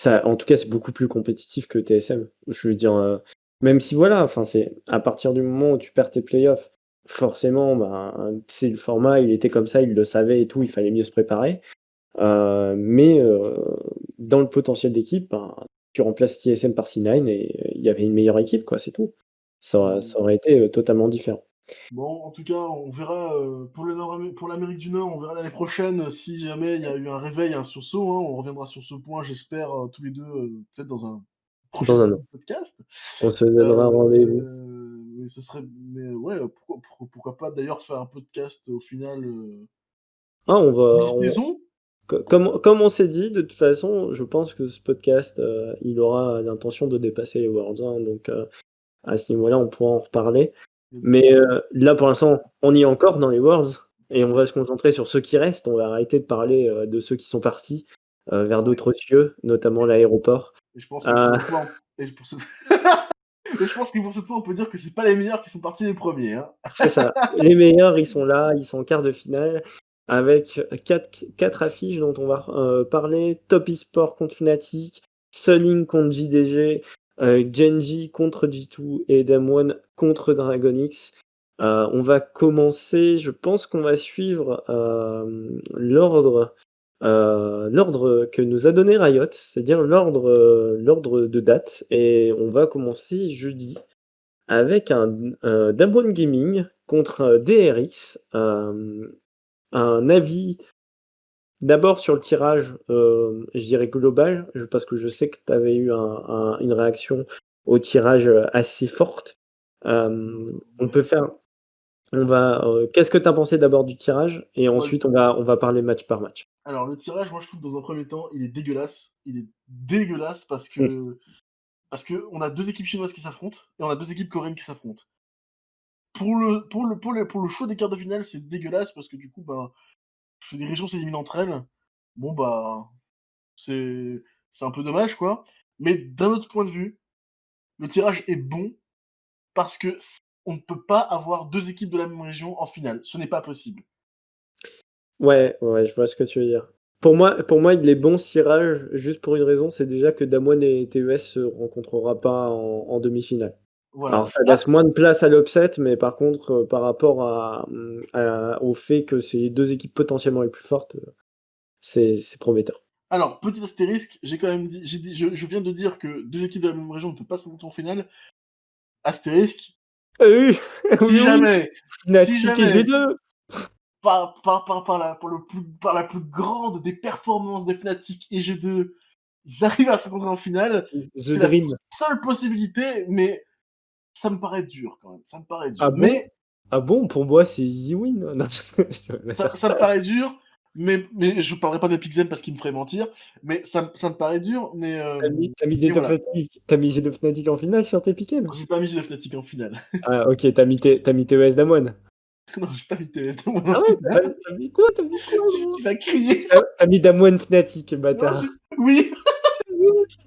en tout cas, c'est beaucoup plus compétitif que TSM. Je veux dire, même si voilà, enfin, c'est à partir du moment où tu perds tes playoffs, forcément, ben, c'est le format, il était comme ça, il le savait et tout, il fallait mieux se préparer. Mais dans le potentiel d'équipe, ben, tu remplaces TSM par C9 et il y avait une meilleure équipe, quoi, c'est tout. Ça Bon, aurait été totalement différent. bon, en tout cas, on verra pour l'Amérique du Nord, on verra l'année prochaine si jamais il y a eu un réveil, un sursaut, hein. On reviendra sur ce point, j'espère, tous les deux, peut-être dans un prochain Dans un an. podcast. On se donnera rendez-vous. Mais mais ouais, pourquoi pas d'ailleurs faire un podcast au final Ah, mi-saison. comme on s'est dit, de toute façon, je pense que ce podcast, il aura l'intention de dépasser les Worlds, hein, donc à ce niveau-là, on pourra en reparler. Mais là, pour l'instant, on y est encore dans les Worlds et on va se concentrer sur ceux qui restent. On va arrêter de parler de ceux qui sont partis vers Ouais. d'autres cieux, notamment l'aéroport. Et je pense que Euh, pour cette fois, et je pense que pour cette fois, on peut dire que c'est pas les meilleurs qui sont partis les premiers, hein. c'est ça. Les meilleurs, ils sont là, ils sont en quart de finale avec quatre affiches dont on va parler. Top eSport contre Fnatic, Suning contre JDG, Genji contre G2 et Damwon contre Dragonix. On va commencer, je pense qu'on va suivre l'ordre que nous a donné Riot, c'est-à-dire l'ordre de date, et on va commencer jeudi avec un Damwon Gaming contre DRX. Un avis d'abord sur le tirage, je dirais global, parce que je sais que tu avais eu une réaction au tirage assez forte. On Ouais. peut faire. Qu'est-ce que tu as pensé d'abord du tirage? Et Moi, ensuite, on va parler match par match. alors le tirage, moi je trouve dans un premier temps, il est dégueulasse. Il est dégueulasse Mm. parce que on a deux équipes chinoises qui s'affrontent et on a deux équipes coréennes qui s'affrontent. Pour le choix des quarts de finale, c'est dégueulasse parce que du coup, bah, les régions s'éliminent entre elles. Bon bah, c'est un peu dommage quoi. Mais d'un autre point de vue, le tirage est bon parce que on ne peut pas avoir deux équipes de la même région en finale. Ce n'est pas possible. Ouais, ouais, je vois ce que tu veux dire. Pour moi, il est bon ce tirage, juste pour une raison, c'est déjà que Damwon et TES se rencontrera pas en demi-finale. Voilà. Alors ça laisse moins de place à l'upset, mais par contre, par rapport au fait que c'est les deux équipes potentiellement les plus fortes, c'est prometteur. Alors, petit astérisque, j'ai quand même dit, je viens de dire que deux équipes de la même région ne peuvent pas se rencontrer en finale. Astérisque, Oui, si oui, oui, jamais, si Fnatic et jamais, G2. par la plus grande des performances de Fnatic et G2, ils arrivent à se rencontrer en finale, The c'est la Dream. seule possibilité, mais ça me paraît dur quand même. Ça me paraît dur. Ah bon? Mais Ah bon? Pour moi, c'est easy win. Non, ça me paraît dur, mais je parlerai pas de Pixel parce qu'il me ferait mentir. Mais ça me paraît dur, T'as mis mais G2 voilà. Fnatic, t'as mis G2 Fnatic en finale sur tes pick'em? J'ai pas mis de Fnatic en finale. Ah ok, t'as mis TES Damwon. Non, j'ai pas mis TS Damwon Ah en ouais, finale. t'as mis quoi? T'as mis quoi, Tu gros? vas crier. T'as mis Damwon Fnatic, Non, bâtard. oui,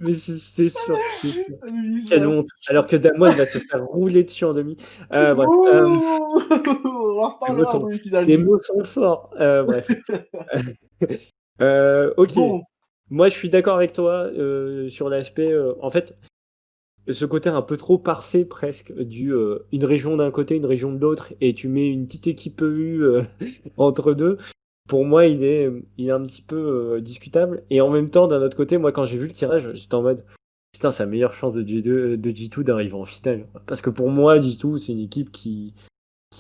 Mais c'est sûr, c'est sûr. j'ai mis Quelle ça. honte. Alors que Damwon va se faire rouler dessus en demi. Bref, Ouh on en les mots reparlera en sont, demi-finale les du mots coup. sont forts. Bref. Ok. Bon, Moi, je suis d'accord avec toi sur l'aspect. En fait, ce côté un peu trop parfait presque du une région d'un côté, une région de l'autre, et tu mets une petite équipe EU entre deux. Pour moi, il est un petit peu discutable. Et en même temps, d'un autre côté, moi, quand j'ai vu le tirage, j'étais en mode, putain, c'est la meilleure chance de G2 d'arriver en finale. Parce que pour moi, G2, c'est une équipe qui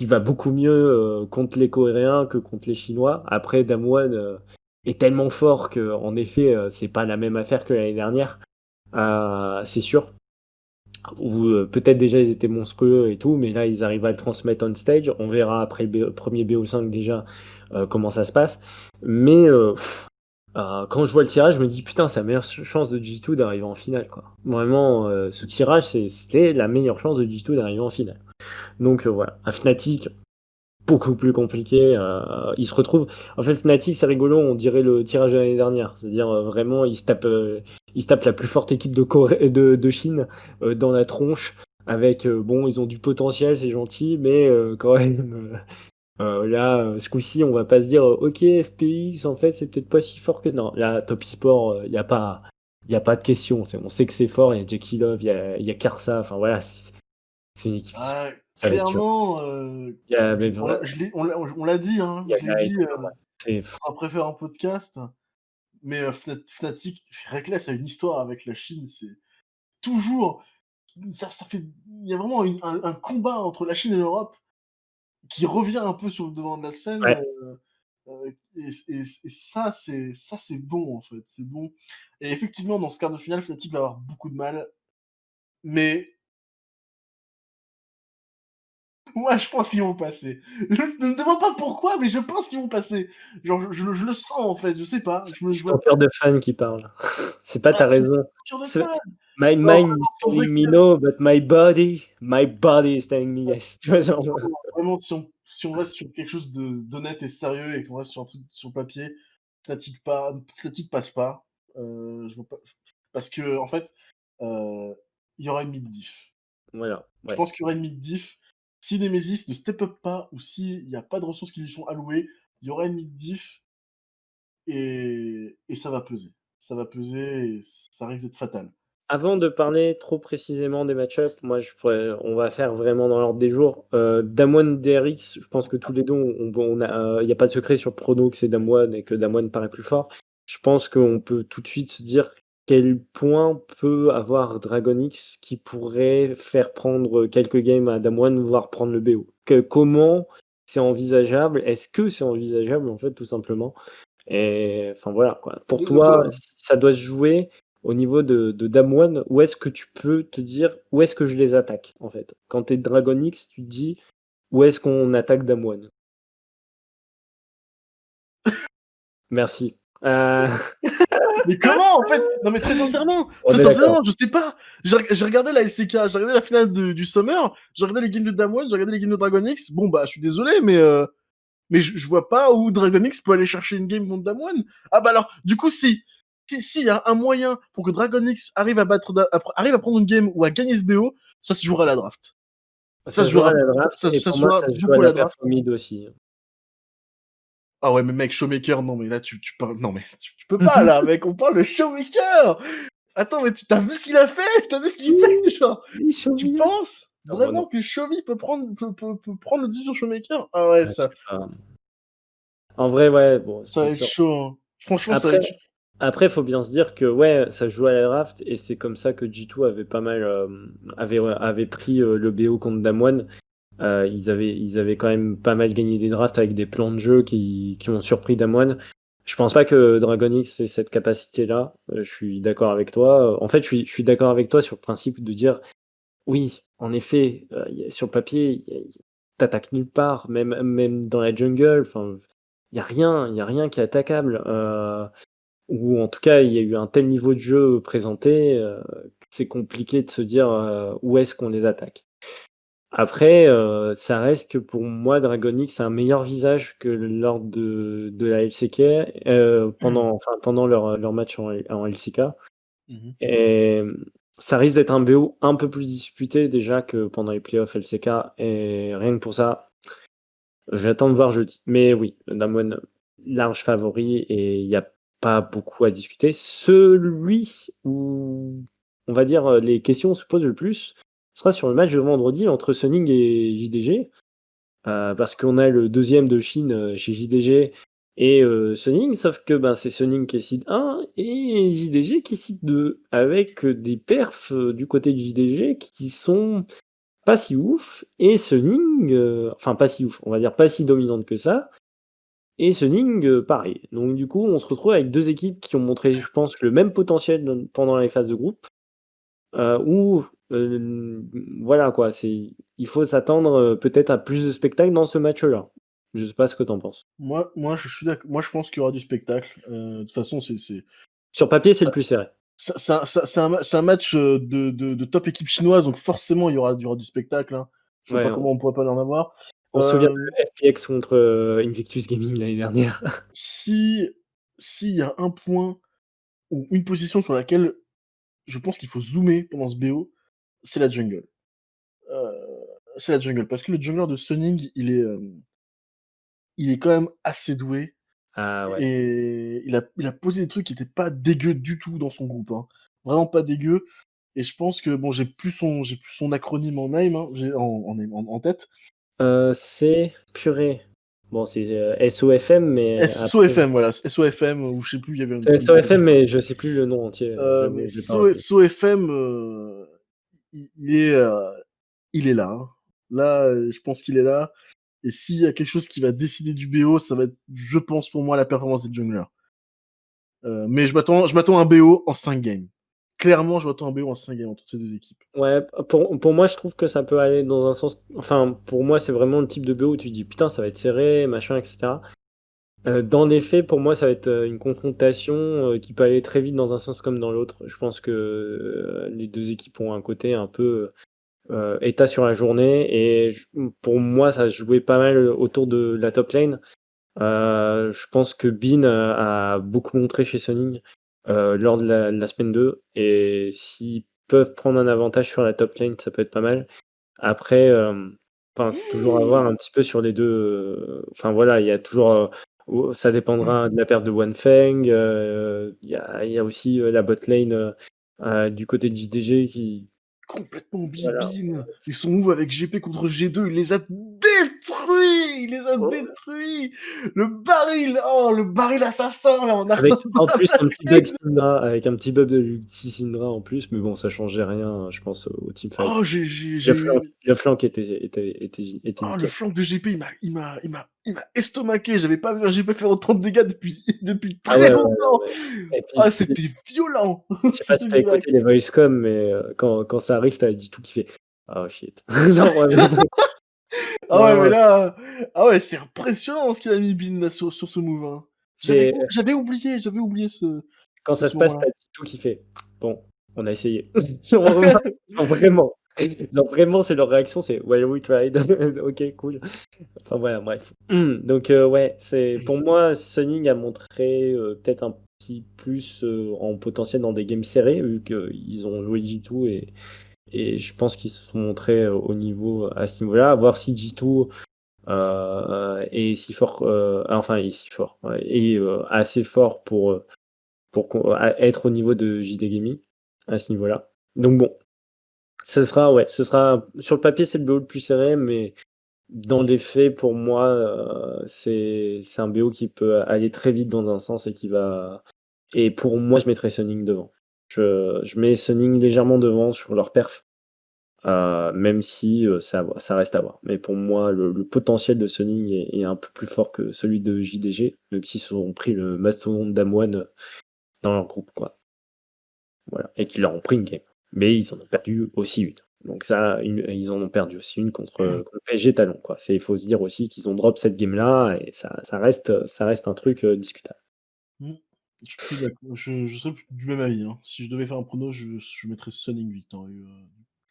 va beaucoup mieux contre les Coréens que contre les Chinois. Après, Damwon est tellement fort que, en effet, c'est pas la même affaire que l'année dernière. C'est sûr. Ou peut-être déjà ils étaient monstrueux et tout, mais là ils arrivent à le transmettre on stage. On verra après le premier BO5 déjà comment ça se passe. Mais quand je vois le tirage, je me dis putain, c'est la meilleure chance de G2 d'arriver en finale, quoi. Vraiment, ce tirage, c'était la meilleure chance de G2 d'arriver en finale. Donc voilà, un Fnatic, beaucoup plus compliqué. Il se retrouve. En fait, Fnatic, c'est rigolo, on dirait le tirage de l'année dernière. C'est-à-dire vraiment, il se tape la plus forte équipe de Chine dans la tronche. Avec, bon, ils ont du potentiel, c'est gentil, mais quand même, là, ce coup-ci, on va pas se dire, ok, FPX, en fait, c'est peut-être pas si fort que. Non, là, Top eSport, y a pas de question. On sait que c'est fort, il y a Jackie Love, il y a Karsa, enfin voilà, c'est une équipe. Ça va être dur. clairement, Il y a, mais vrai, on l'a dit, hein, il y a je l'ai dit c'est après faire un podcast, mais Fnatic, Reckless a une histoire avec la Chine, c'est toujours, ça fait, il y a vraiment un combat entre la Chine et l'Europe qui revient un peu sur le devant de la scène. ouais. Et ça, c'est bon, en fait, c'est bon. Et effectivement, dans ce quart de finale, Fnatic va avoir beaucoup de mal, mais moi, je pense qu'ils vont passer. Ne me demande pas pourquoi, mais je pense qu'ils vont passer. Genre, je le sens, en fait, je sais pas, je C'est ton vois pas. cœur de fan qui parle. C'est pas Ah, ta c'est raison. sûr de C'est- fan. My Non, mind vraiment, is si on veut telling me no, but my body is telling me yes. Tu vois, genre, vraiment, si on reste sur quelque chose d'honnête et sérieux et qu'on reste sur un truc sur le papier, Fnatic passe pas. Je vois pas parce que en fait, il y aura une mid-diff. voilà, Je ouais. pense qu'il y aura une mid-diff. Si Nemesis ne step up pas ou s'il y a pas de ressources qui lui sont allouées, il y aura une mid-diff et ça va peser. Ça va peser et ça risque d'être fatal. Avant de parler trop précisément des match-ups, moi, on va faire vraiment dans l'ordre des jours. Damwon DRX, je pense que tous les deux, il n'y a pas de secret sur Prono que c'est Damwon et que Damwon paraît plus fort. Je pense qu'on peut tout de suite se dire quel point peut avoir Dragon X qui pourrait faire prendre quelques games à Damwon, voire prendre le BO. Comment c'est envisageable? Est-ce que c'est envisageable, en fait, tout simplement? Et enfin voilà, quoi. Pour De quoi? toi, si ça doit se jouer au niveau de Damwon, où est-ce que tu peux te dire où est-ce que je les attaque en fait? Quand t'es Dragon X, tu te dis où est-ce qu'on attaque Damwon? Merci. Mais comment en fait? Non mais On très est d'accord. sincèrement, je sais pas. J'ai regardé la LCK, j'ai regardé la finale du Summer, j'ai regardé les games de Damwon, j'ai regardé les games de Dragon X. Bon bah je suis désolé, mais je vois pas où Dragon X peut aller chercher une game contre Damwon. Ah bah alors, du coup si y a un moyen pour que Dragon X arrive arrive à prendre une game ou à gagner ce BO, ça se jouera à la draft. Ça se jouera à la Ça, draft et ça pour se moi jouera ça se joue à beaucoup à la la draft. perf mid aussi. Ah ouais mais mec, Showmaker, non mais là tu parles, non mais tu peux pas là, mec, on parle de Showmaker. Attends, mais tu as vu ce qu'il a fait? Tu as vu ce qu'il fait? Genre, Les tu chevilles. penses Non, non, vraiment que Chovy peut prendre le dessus sur Showmaker? Ah ouais, je sais pas. En vrai, ouais, bon, ça c'est va être sûr. chaud, hein. Franchement, ça va Après, être chaud. Après, faut bien se dire que ouais, ça se joue à la draft et c'est comme ça que G2 avait pas mal avait pris le BO contre Damwon. Ils avaient quand même pas mal gagné des drafts avec des plans de jeu qui ont surpris Damwon. Je pense pas que Dragon X ait cette capacité-là. Je suis d'accord avec toi. En fait, je suis d'accord avec toi sur le principe de dire oui, en effet, sur le papier, t'attaques nulle part, même dans la jungle. Enfin, il y a rien qui est attaquable. Ou en tout cas, il y a eu un tel niveau de jeu présenté que c'est compliqué de se dire où est-ce qu'on les attaque. Après, ça reste que pour moi, Dragon League, c'est un meilleur visage que lors de la LCK, pendant leur match en LCK. Mhm. Et ça risque d'être un BO un peu plus disputé déjà que pendant les playoffs LCK. Et rien que pour ça, j'attends de voir jeudi. Mais oui, Damwon, large favori et il n'y a pas beaucoup à discuter. Celui où, on va dire, les questions se posent le plus sera sur le match de vendredi entre Suning et JDG. Parce qu'on a le deuxième de Chine chez JDG et Suning, sauf que ben, c'est Suning qui est seed 1 et JDG qui est seed 2, avec des perfs du côté du JDG qui sont pas si ouf, et Suning, enfin pas si ouf, on va dire pas si dominante que ça, et Suning, pareil. Donc du coup, on se retrouve avec deux équipes qui ont montré, je pense, le même potentiel pendant les phases de groupe, où voilà quoi, il faut s'attendre peut-être à plus de spectacles dans ce match-là. Je sais pas ce que t'en penses. Moi, je suis d'accord. Moi, je pense qu'il y aura du spectacle. De toute façon, Sur papier, c'est le ça- plus serré. c'est un match de top équipe chinoise, donc forcément, il y aura du spectacle, hein. Je vois Ouais, pas comment on pourrait pas en avoir. on se souvient Euh, de FPX contre Invictus Gaming l'année dernière. si S'il y a un point ou une position sur laquelle je pense qu'il faut zoomer pendant ce BO, c'est la jungle. Euh, c'est la jungle, parce que le jungler de Suning, il est quand même assez doué. Ah ouais. Et il a posé des trucs qui étaient pas dégueux du tout dans son groupe, hein. Vraiment pas dégueu. Et je pense que, bon, j'ai plus son acronyme en name, hein, en tête. C'est purée. Bon, c'est SOFM, mais après. SOFM, voilà, SOFM, ou je sais plus, il y avait C'est SOFM, mais je sais plus le nom entier. mais Je l'ai pas retenu. SOFM, il est, il est là, hein. Là, je pense qu'il est là. Et s'il y a quelque chose qui va décider du BO, ça va être, je pense, pour moi, la performance des junglers. Mais je m'attends à un BO en 5 games. Clairement, je m'attends à un BO en 5 games entre ces deux équipes. Ouais, pour moi, je trouve que ça peut aller dans un sens. Enfin, pour moi, c'est vraiment le type de BO où tu dis putain, ça va être serré, machin, etc. Dans les faits, pour moi, ça va être une confrontation qui peut aller très vite dans un sens comme dans l'autre. Je pense que les deux équipes ont un côté un peu état sur la journée. Et pour moi, ça se jouait pas mal autour de la top lane. Je pense que Bin a beaucoup montré chez Suning lors de la semaine 2. Et s'ils peuvent prendre un avantage sur la top lane, ça peut être pas mal. Après, enfin, c'est toujours à voir un petit peu sur les deux. Enfin voilà, il y a toujours. Ça dépendra de la perte de One Feng. Il y a aussi la bot lane du côté de JDG qui. Complètement Voilà. bibine. Et son move avec GP contre G2, il les a détruits. Il les a Oh, détruits. Le baril assassin, là, on a avec en un plus un petit bug baril. Syndra, avec un petit bug de l'ulti Syndra en plus, mais bon, ça changeait rien, je pense, au teamfight. Oh, Le flank était oh, le nickel. flank de GP, il m'a estomaqué. J'avais pas vu un GP faire autant de dégâts depuis Ah très ouais, ouais, longtemps. ouais. Et puis, Ah, c'était violent. je sais pas si C'était t'as violent. écouté les voice-com, mais quand ça arrive, t'as du tout qui fait oh shit. Non, vraiment. Ah ouais, mais Vraiment, là, ah ouais, c'est impressionnant ce qu'il a mis Bin là, sur ce move, hein. c'est J'avais oublié quand ça se ce passe, moment-là. t'as du tout qui fait bon, on a essayé. Genre, vraiment. Genre vraiment, c'est leur réaction, c'est well we tried. Ok, cool. Enfin voilà, bref. Donc ouais, c'est pour moi, Suning a montré peut-être un petit plus en potentiel dans des games serrés, vu qu'ils ont joué G2 et je pense qu'ils se sont montrés au niveau à ce niveau-là. À voir si G2 est si fort, enfin est si fort, ouais, et assez fort être au niveau de JD Gaming à ce niveau-là. Donc bon, ce sera sur le papier c'est le BO le plus serré, mais dans les faits pour moi c'est un BO qui peut aller très vite dans un sens et qui va et pour moi je mettrais Sunning devant. Je mets Sunning légèrement devant sur leur perf. Même si ça reste à voir. Mais pour moi, le potentiel de Sunning est un peu plus fort que celui de JDG, même s'ils ont pris le mastodonte d'Amoine dans leur groupe, quoi. Voilà. Et qu'ils leur ont pris une game. Mais ils en ont perdu aussi une. Donc ça, ils en ont perdu aussi une contre PSG Talon, quoi. Il faut se dire aussi qu'ils ont drop cette game-là, et ça reste un truc discutable. Mm. Je suis d'accord. Je serais du même avis, hein. Si je devais faire un prono, je mettrais Sunning victorieux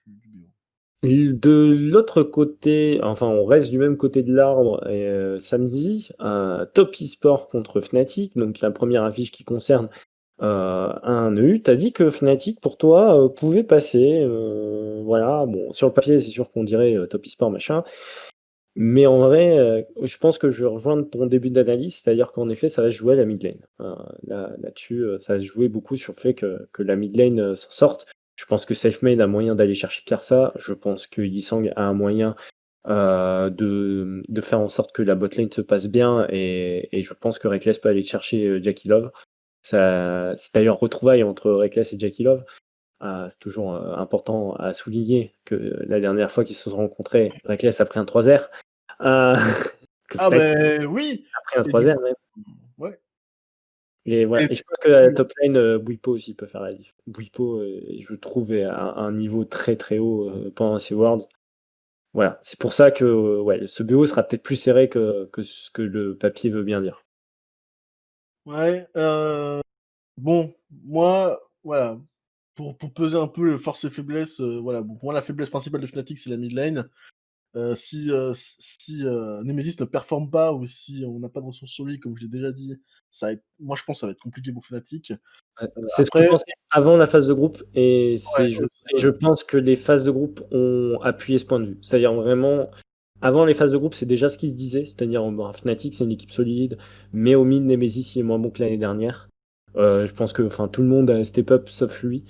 du BO. De l'autre côté, enfin on reste du même côté de l'arbre, et samedi, Top eSport contre Fnatic, donc la première affiche qui concerne un EU. T'as dit que Fnatic pour toi pouvait passer, voilà, bon sur le papier c'est sûr qu'on dirait Top eSport machin, mais en vrai je pense que je vais rejoindre ton début d'analyse, c'est-à-dire qu'en effet ça va se jouer à la mid lane. Là-dessus ça va se jouer beaucoup sur le fait que la mid lane s'en sorte. Je pense que Selfmade a moyen d'aller chercher Clarsa. Je pense que Yisang a un moyen de faire en sorte que la botlane se passe bien. Et je pense que Reckless peut aller chercher Jackie Love. C'est d'ailleurs retrouvailles entre Reckless et Jackie Love. C'est toujours important à souligner que la dernière fois qu'ils se sont rencontrés, Reckless a pris un 3R. Euh, que Ah Fnatic ben oui. a pris un Et du 3R coup, même. ouais. Et voilà. Et Et du je pense que la coup, top lane, Bwipo aussi peut faire la diff. Bwipo, je le trouve, est à un niveau très très haut pendant ces Worlds. Voilà. C'est pour ça que ouais, ce BO sera peut-être plus serré que ce que le papier veut bien dire. ouais. Bon, moi, voilà. Pour peser un peu les forces et faiblesses, voilà. Bon, pour moi, la faiblesse principale de Fnatic, c'est la mid lane. Si Nemesis ne performe pas ou si on n'a pas de ressources sur lui, comme je l'ai déjà dit, moi je pense que ça va être compliqué pour Fnatic. Ouais. C'est ce qu'on Après, pensait avant la phase de groupe ouais, aussi, et je ouais. pense que les phases de groupe ont appuyé ce point de vue. C'est-à-dire vraiment, avant les phases de groupe, c'est déjà ce qui se disait. C'est-à-dire, bon, Fnatic, c'est une équipe solide, mais au mid, Nemesis, il est moins bon que l'année dernière. Je pense que enfin, tout le monde a step up sauf lui.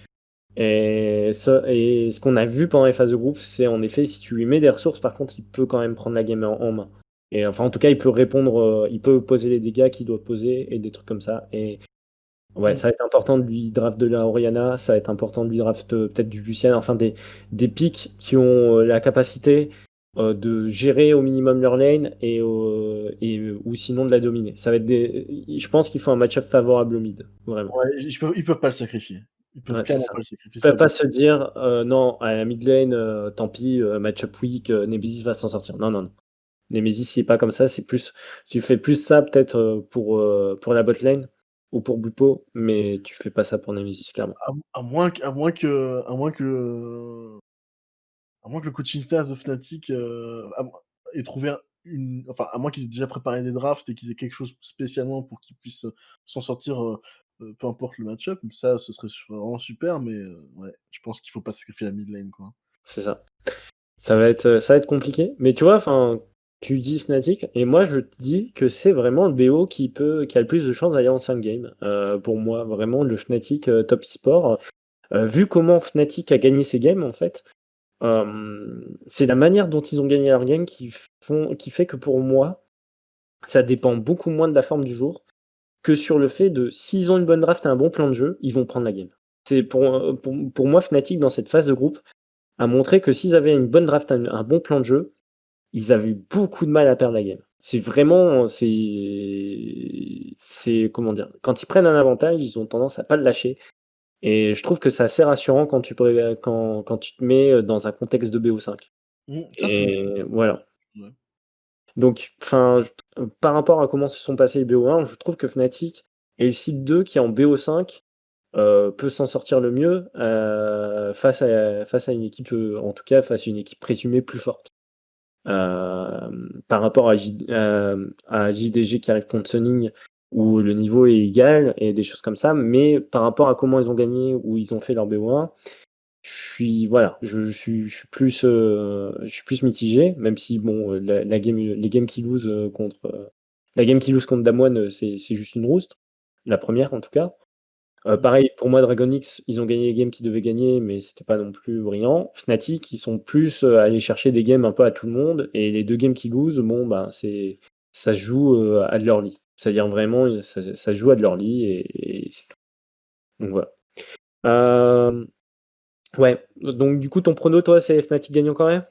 Et ce qu'on a vu pendant les phases de groupe, c'est en effet, si tu lui mets des ressources, par contre, il peut quand même prendre la game en main. Et enfin, en tout cas, il peut répondre, il peut poser les dégâts qu'il doit poser et des trucs comme ça. Et ouais, Mm. ça va être important de lui draft de la Oriana, ça va être important de lui draft peut-être du Lucian, enfin des picks qui ont la capacité de gérer au minimum leur lane ou sinon de la dominer. Ça va être je pense qu'il faut un match-up favorable au mid, vraiment. Ouais, ils peuvent pas le sacrifier. Ils peuvent Ouais, c'est clairement ça. pas le sacrifier, Ils c'est peuvent pas pas possible. se dire non, à la mid lane, tant pis, match-up weak, Nemesis va s'en sortir. Non, non, non. Nemesis, c'est pas comme ça, c'est plus. Tu fais plus ça peut-être pour la bot lane ou pour Bupo, mais tu fais pas ça pour Nemesis, clairement. À moins que le coaching staff de Fnatic ait trouvé enfin, à moins qu'ils aient déjà préparé des drafts et qu'ils aient quelque chose spécialement pour qu'ils puissent s'en sortir, peu importe le match-up. Ça, ce serait vraiment super, mais ouais, je pense qu'il faut pas sacrifier la mid lane, quoi. C'est ça. Ça va être compliqué. Mais tu vois, enfin, tu dis Fnatic, et moi je te dis que c'est vraiment le BO qui a le plus de chances d'aller en 5 games. Pour moi, vraiment, le Fnatic Top eSport. Vu comment Fnatic a gagné ses games, en fait, c'est la manière dont ils ont gagné leur game qui fait que pour moi, ça dépend beaucoup moins de la forme du jour que sur le fait de s'ils ont une bonne draft et un bon plan de jeu, ils vont prendre la game. C'est pour moi, Fnatic, dans cette phase de groupe, a montré que s'ils avaient une bonne draft, un bon plan de jeu, ils avaient eu beaucoup de mal à perdre la game. C'est vraiment, comment dire, quand ils prennent un avantage, ils ont tendance à pas le lâcher. Et je trouve que c'est assez rassurant quand tu te mets dans un contexte de BO5. Ça, c'est vrai. Et voilà. Ouais. Donc, enfin, par rapport à comment se sont passés les BO1, je trouve que Fnatic et le site 2 qui est en BO5 peut s'en sortir le mieux face à une équipe, en tout cas face à une équipe présumée plus forte. Par rapport à JDG qui arrive contre Sunning, où le niveau est égal et des choses comme ça, mais par rapport à comment ils ont gagné, où ils ont fait leur BO1, voilà, je suis plus mitigé, même si bon, les games qu'ils lose la game qu'ils lose contre Damwon, c'est juste une rouste, la première en tout cas. Mmh. Pareil, pour moi, Dragon X, ils ont gagné les games qu'ils devaient gagner, mais c'était pas non plus brillant. Fnatic, ils sont plus allés chercher des games un peu à tout le monde, et les deux games qu'ils lose, bon, ben, ça se joue à de leur lit. C'est-à-dire vraiment, ça se joue à de leur lit, et c'est tout. Donc voilà. Euh, ouais, donc du coup, ton prono, toi, c'est Fnatic gagnant quand même?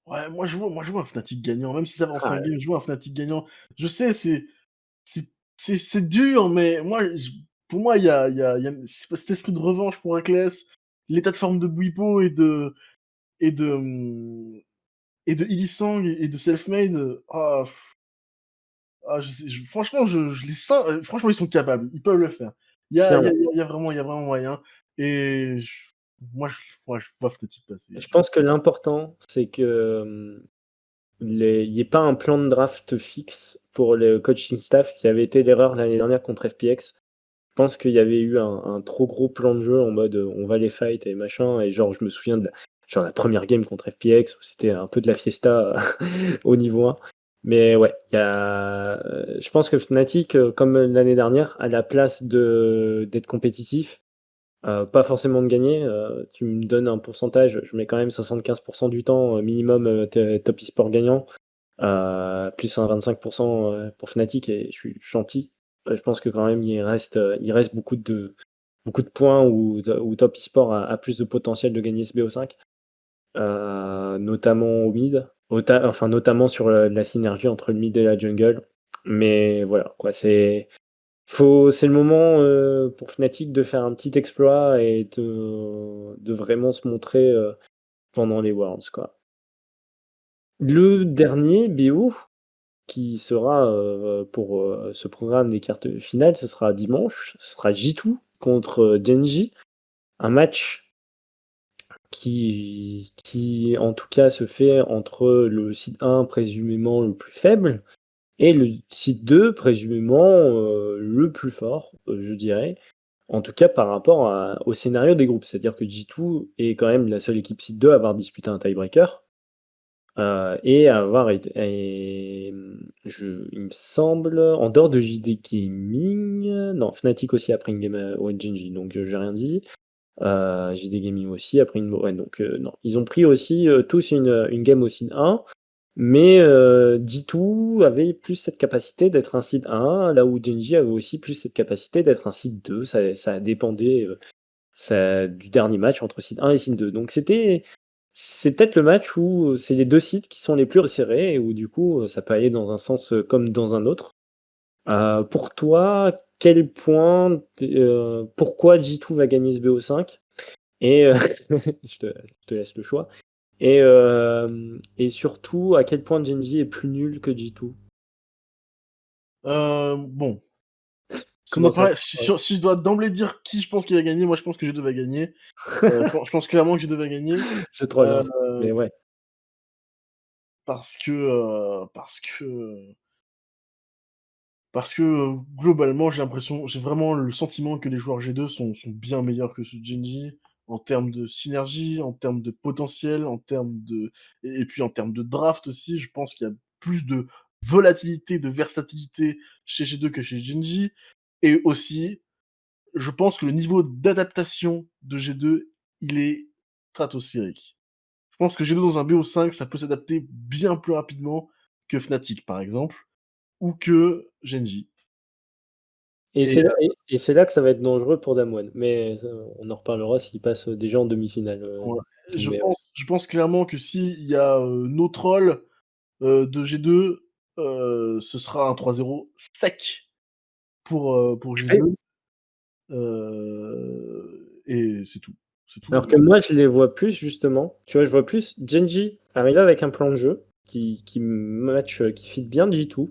Ouais, moi je vois un Fnatic gagnant, même si ça va en Ah, 5 games, je vois un Fnatic gagnant. Je sais, c'est c'est dur, mais pour moi, il y a cet esprit de revanche pour Reckless, l'état de forme de Bwipo et de, mmh, et de Illisang et de Selfmade. Je sais, franchement, je les sens. Franchement, ils sont capables. Ils peuvent le faire. Il y a, il y a, clairement. il y a vraiment moyen. Et Moi, je vois Fnatic passer. Je pense que l'important, c'est que il n'y ait pas un plan de draft fixe pour le coaching staff qui avait été l'erreur l'année dernière contre FPX. Je pense qu'il y avait eu un trop gros plan de jeu en mode on va les fight et machin. Et genre, je me souviens de la première game contre FPX où c'était un peu de la fiesta au niveau 1. Mais ouais, je pense que Fnatic, comme l'année dernière, a la place d'être compétitif. Pas forcément de gagner. Tu me donnes un pourcentage, je mets quand même 75% du temps minimum top e-sport gagnant, plus un 25% pour Fnatic et je suis gentil. Je pense que quand même il reste beaucoup de points où top e-sport a plus de potentiel de gagner ce BO5, notamment au mid, enfin notamment sur la synergie entre le mid et la jungle. Mais voilà, quoi, c'est le moment pour Fnatic de faire un petit exploit et de vraiment se montrer pendant les Worlds, quoi. Le dernier BO qui sera pour ce programme des cartes finales, ce sera dimanche, ce sera G2 contre Genji, un match qui en tout cas se fait entre le site 1 présumément le plus faible et le site 2 présumément le plus fort, je dirais. En tout cas par rapport au scénario des groupes. C'est-à-dire que G2 est quand même la seule équipe site 2 à avoir disputé un tiebreaker. Et avoir été, il me semble, en dehors de JD Gaming, non, Fnatic aussi après une game au Genji, donc j'ai rien dit. JD Gaming aussi après une, ouais, donc non, ils ont pris aussi tous une game au seed 1, mais G2 avait plus cette capacité d'être un seed 1, là où Genji avait aussi plus cette capacité d'être un seed 2, ça dépendait du dernier match entre seed 1 et seed 2. Donc c'est peut-être le match où c'est les deux sites qui sont les plus resserrés et où du coup ça peut aller dans un sens comme dans un autre. Pour toi, quel point, pourquoi G2 va gagner ce BO5 et je te laisse le choix. Et surtout, à quel point Genji est plus nul que G2? Bon, si, on Comment en ça? parlait- si je dois d'emblée dire qui je pense qu'il va gagner, moi je pense que G2 va gagner. Je pense clairement que G2 va gagner. Je troll, euh, hein. Mais ouais. parce que, globalement, j'ai vraiment le sentiment que les joueurs G2 sont bien meilleurs que ceux de Genji, en termes de synergie, en termes de potentiel, et puis en termes de draft aussi. Je pense qu'il y a plus de volatilité, de versatilité chez G2 que chez Genji. Et aussi, je pense que le niveau d'adaptation de G2, il est stratosphérique. Je pense que G2 dans un BO5, ça peut s'adapter bien plus rapidement que Fnatic, par exemple, ou que Genji. Et Et c'est là que ça va être dangereux pour Damwon. Mais on en reparlera s'il passe déjà en demi-finale. ouais, Mais ouais. je pense clairement que s'il y a no troll de G2, ce sera un 3-0 sec pour Et- G2. Et c'est tout. C'est Alors tout. que moi, je les vois plus, justement. Tu vois, je vois plus Genji arriver avec un plan de jeu qui match, qui fit bien G2,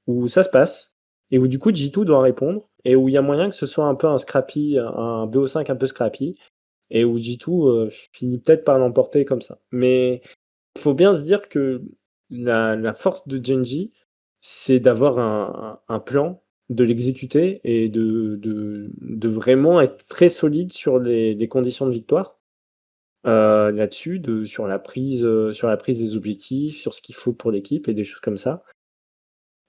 où ça se passe, et où du coup G2 doit répondre, et où il y a moyen que ce soit un peu un scrappy, un BO5 un peu scrappy, et où G2 finit peut-être par l'emporter comme ça. Mais il faut bien se dire que la force de Genji, c'est d'avoir un plan, de l'exécuter et de vraiment être très solide sur les conditions de victoire là-dessus, sur la prise des objectifs, sur ce qu'il faut pour l'équipe et des choses comme ça.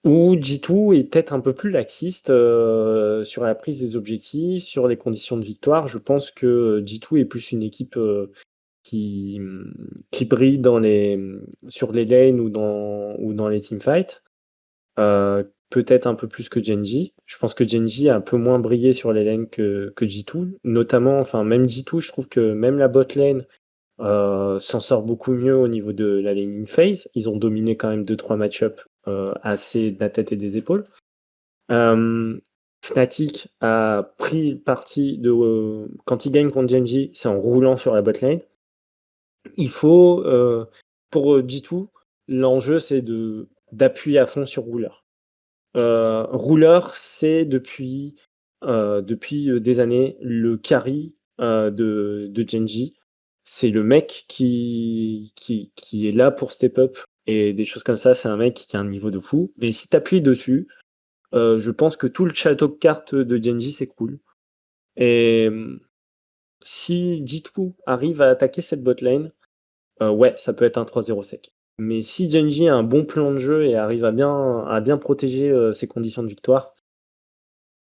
Ou G2 est peut-être un peu plus laxiste sur la prise des objectifs, sur les conditions de victoire. Je pense que G2 est plus une équipe qui, qui brille sur les lanes ou dans les teamfights. Peut-être un peu plus que Genji. Je pense que Genji a un peu moins brillé sur les lanes que G2. Notamment, enfin, même G2, je trouve que même la bot lane s'en sort beaucoup mieux au niveau de la laning phase. Ils ont dominé quand même 2-3 match-up assez de la tête et des épaules. Fnatic a pris parti quand il gagne contre Genji, c'est en roulant sur la bot lane. Il faut, pour G2, l'enjeu c'est d'appuyer à fond sur Ruler. Ruler, c'est depuis des années le carry de Genji. C'est le mec qui est là pour step up et des choses comme ça. C'est un mec qui a un niveau de fou. Mais si t'appuies dessus, je pense que tout le château de cartes de Genji, c'est cool. Et si G2 arrive à attaquer cette bot lane, ouais, ça peut être un 3-0 sec. Mais si Genji a un bon plan de jeu et arrive à bien protéger ses conditions de victoire,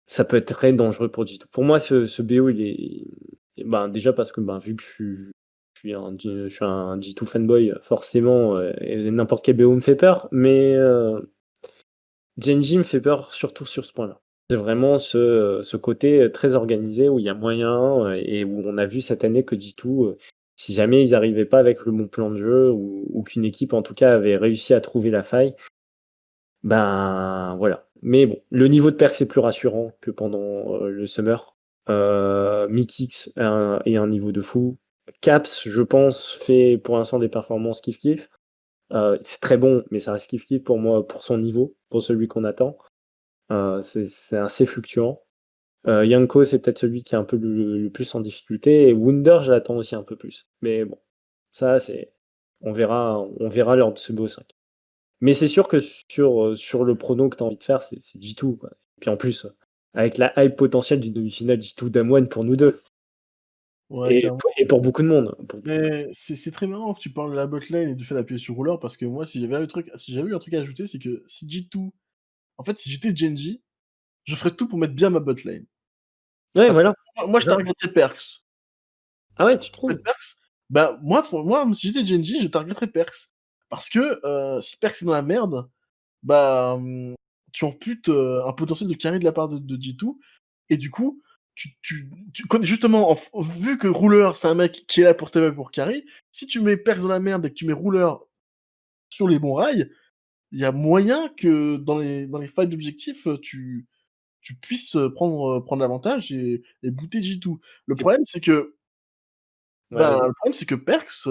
ça peut être très dangereux pour G2. Pour moi, ce BO, il est. Ben, déjà parce que vu que je suis un G2 fanboy, forcément, et n'importe quel BO me fait peur, mais Genji me fait peur surtout sur ce point-là. C'est vraiment ce côté très organisé où il y a moyen et où on a vu cette année que G2, si jamais ils n'arrivaient pas avec le bon plan de jeu ou qu'une équipe en tout cas avait réussi à trouver la faille, ben voilà. Mais bon, le niveau de perk est plus rassurant que pendant le Summer. Mikix est un niveau de fou. Caps, je pense, fait pour l'instant des performances kiff-kiff. C'est très bon, mais ça reste kiff-kiff pour moi, pour son niveau, pour celui qu'on attend. C'est assez fluctuant. Yanko, c'est peut-être celui qui est un peu le plus en difficulté. Et Wunder, je l'attends aussi un peu plus. Mais bon, ça, on verra lors de ce BO5. Mais c'est sûr que sur le prono que tu as envie de faire, c'est G2, quoi. Et puis en plus, avec la hype potentielle d'une demi-finale G2 Damwon pour nous deux. Ouais, clairement. Et pour beaucoup de monde. Mais c'est très marrant que tu parles de la botlane et du fait d'appuyer sur rouleur parce que moi, si j'avais eu un truc à ajouter, c'est que si G2, en fait, si j'étais Genji, je ferais tout pour mettre bien ma botlane. Ouais, voilà. Moi, je targeterais Perks. Ah ouais, tu trouves? Perks, bah, moi, si j'étais Genji, je targeterais Perks. Parce que si Perks est dans la merde, bah, tu amputes un potentiel de carry de la part de G2. Et du coup, tu connais justement, vu que Ruler, c'est un mec qui est là pour step up pour carry, si tu mets Perks dans la merde et que tu mets Ruler sur les bons rails, il y a moyen que dans les fights d'objectifs, tu puisses prendre l'avantage et booter G2. Le Et- problème, c'est que Ouais, vas-y. le problème, c'est que Perks,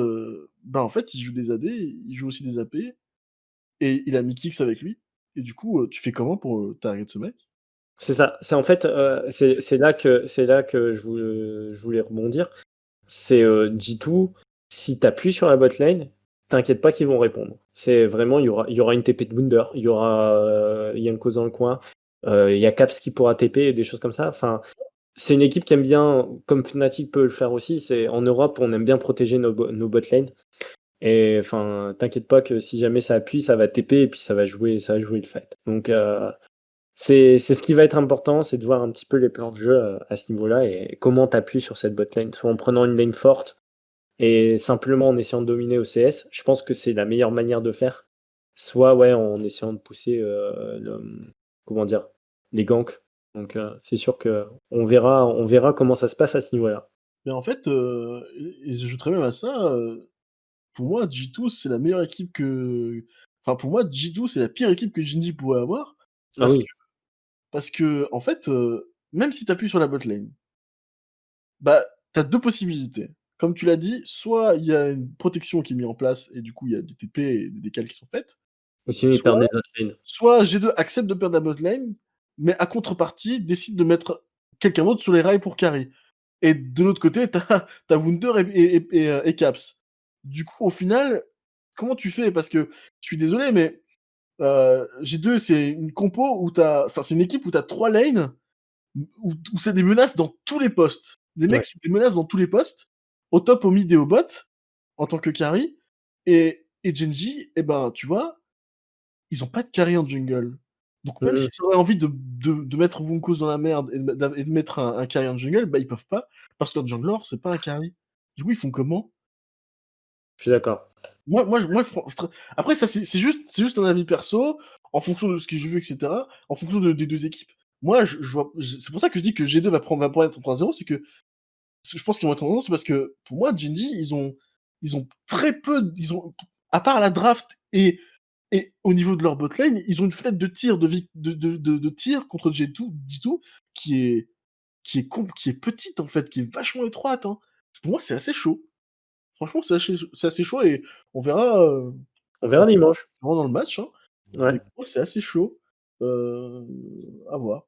en fait, il joue des AD, il joue aussi des AP, et il a mis Kix avec lui. Et du coup, tu fais comment pour target ce mec? C'est ça. C'est en fait, c'est là que je voulais rebondir. C'est G2, si tu appuies sur la bot lane, t'inquiète pas qu'ils vont répondre. C'est vraiment, il y aura une TP de Wunder, il y aura Yanko dans le coin, il y a Caps qui pourra TP et des choses comme ça. Enfin, c'est une équipe qui aime bien, comme Fnatic peut le faire aussi, c'est en Europe, on aime bien protéger nos bot lanes. Et enfin, t'inquiète pas que si jamais ça appuie, ça va TP et puis ça va jouer le fight. Donc, c'est ce qui va être important, c'est de voir un petit peu les plans de jeu à ce niveau-là et comment t'appuies sur cette bot lane, soit en prenant une lane forte et simplement en essayant de dominer au CS. Je pense que c'est la meilleure manière de faire. Soit ouais, en essayant de pousser comment dire, les ganks. Donc c'est sûr que on verra comment ça se passe à ce niveau-là. Mais en fait, et j'ajouterais même à ça, pour moi, G2, c'est la meilleure équipe que. Enfin, pour moi, G2, c'est la pire équipe que Jinji pourrait avoir. Ah Parce oui, que, en fait, même si tu appuies sur la bot lane, bah, tu as deux possibilités. Comme tu l'as dit, soit il y a une protection qui est mise en place, et du coup, il y a des TP et des décals qui sont faites. ou sinon ils perdent Soit, des autres lanes. G2 accepte de perdre la bot lane, mais à contrepartie, décide de mettre quelqu'un d'autre sur les rails pour carry. Et de l'autre côté, t'as Wunder et Caps. Du coup, au final, comment tu fais? Parce que, je suis désolé, mais G2, c'est une compo où c'est une équipe où t'as 3 lanes, où c'est des menaces dans tous les postes. Les Ouais. mecs sont des menaces dans tous les postes, au top, au mid et au bot, en tant que carry. Et Genji, eh ben, tu vois, ils ont pas de carry en jungle. Donc même Mhm. s'ils auraient envie de mettre Wunkos dans la merde et de mettre un carry en jungle, bah ils peuvent pas, parce que leur jungler, c'est pas un carry. Du coup, ils font comment? Je suis d'accord. Après, ça, c'est juste un avis perso, en fonction de ce que j'ai vu, etc., en fonction des deux équipes. Moi, c'est pour ça que je dis que G2 va pouvoir être en 3-0, c'est que je pense qu'ils vont être en 3-0, c'est parce que, pour moi, Jinji, ils ont très peu, à part la draft et au niveau de leur botlane, ils ont une fenêtre de tir de tir contre G2 qui est petite en fait, qui est vachement étroite. Hein. Pour moi, c'est assez chaud. Franchement, c'est assez chaud et on verra, On verra dimanche. dans le match. Hein. Mais Ouais. pour moi, c'est assez chaud. Euh, à voir,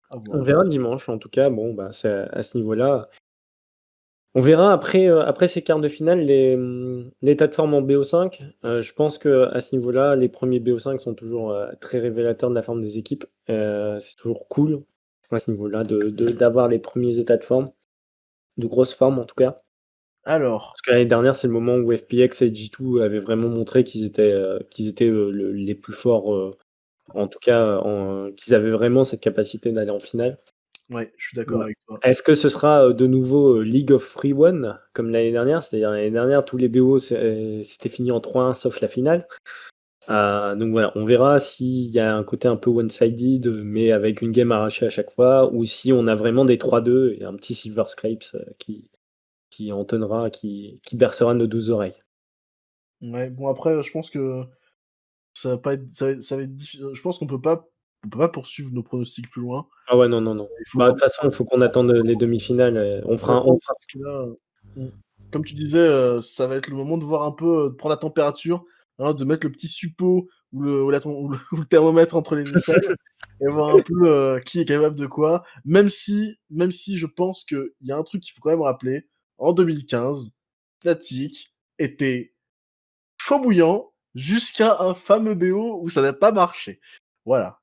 à On voir. verra dimanche. En tout cas, bon, bah, c'est à ce niveau-là. On verra après ces quarts de finale l'état de forme en BO5. Je pense qu'à ce niveau-là, les premiers BO5 sont toujours très révélateurs de la forme des équipes. C'est toujours cool à ce niveau-là d'avoir les premiers états de forme, de grosse forme en tout cas. Alors, Parce que l'année dernière, c'est le moment où FPX et G2 avaient vraiment montré qu'ils étaient les plus forts, en tout cas, qu'ils avaient vraiment cette capacité d'aller en finale. ouais, je suis d'accord Ouais. avec toi. Est-ce que ce sera de nouveau League of Free One comme l'année dernière? C'est-à-dire l'année dernière, tous les BO c'était fini en 3-1 sauf la finale. Donc voilà, on verra s'il y a un côté un peu one-sided, mais avec une game arrachée à chaque fois, ou si on a vraiment des 3-2 et un petit Silver Scrapes qui entonnera, qui bercera nos 12 oreilles. Ouais, bon après, je pense que ça va pas être ça va être je pense qu'on peut pas poursuivre nos pronostics plus loin. Ah ouais, non, non, non. Il faut Bah, de qu'on toute façon, il faut qu'on attende les demi-finales. On fera. parce que là, mmh, comme tu disais, ça va être le moment de voir un peu, de prendre la température, hein, de mettre le petit suppôt ou le thermomètre entre les aisselles et voir un peu, qui est capable de quoi. Même si je pense qu'il y a un truc qu'il faut quand même rappeler, en 2015, Fnatic était chaud bouillant jusqu'à un fameux BO où ça n'a pas marché. Voilà.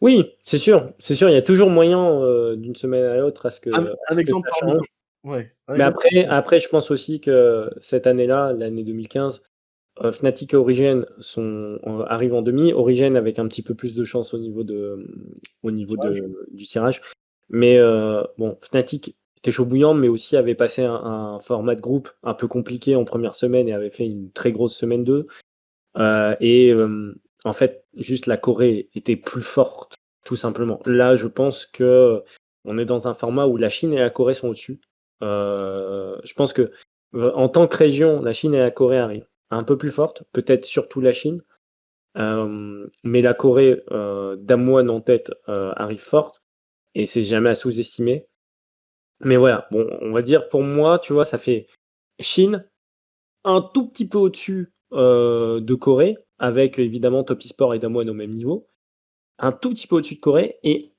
Oui, c'est sûr, il y a toujours moyen d'une semaine à l'autre à Un ce que exemple ça parmi change. ouais, un Mais exemple après, je pense aussi que cette année-là, l'année 2015, Fnatic et Origen arrivent en demi. Origen avec un petit peu plus de chance au niveau tirage. du tirage. Mais bon, Fnatic était chaud bouillant, mais aussi avait passé un format de groupe un peu compliqué en première semaine et avait fait une très grosse semaine 2. En fait, juste la Corée était plus forte, tout simplement. Là, je pense que on est dans un format où la Chine et la Corée sont au-dessus. Je pense que en tant que région, la Chine et la Corée arrivent un peu plus fortes, peut-être surtout la Chine. Mais la Corée, Damwon en tête, arrive forte et c'est jamais à sous-estimer. Mais voilà, bon, on va dire pour moi, tu vois, ça fait Chine, un tout petit peu au-dessus de Corée, avec évidemment Top Esport et Damwon au même niveau. Un tout petit peu au-dessus de Corée, et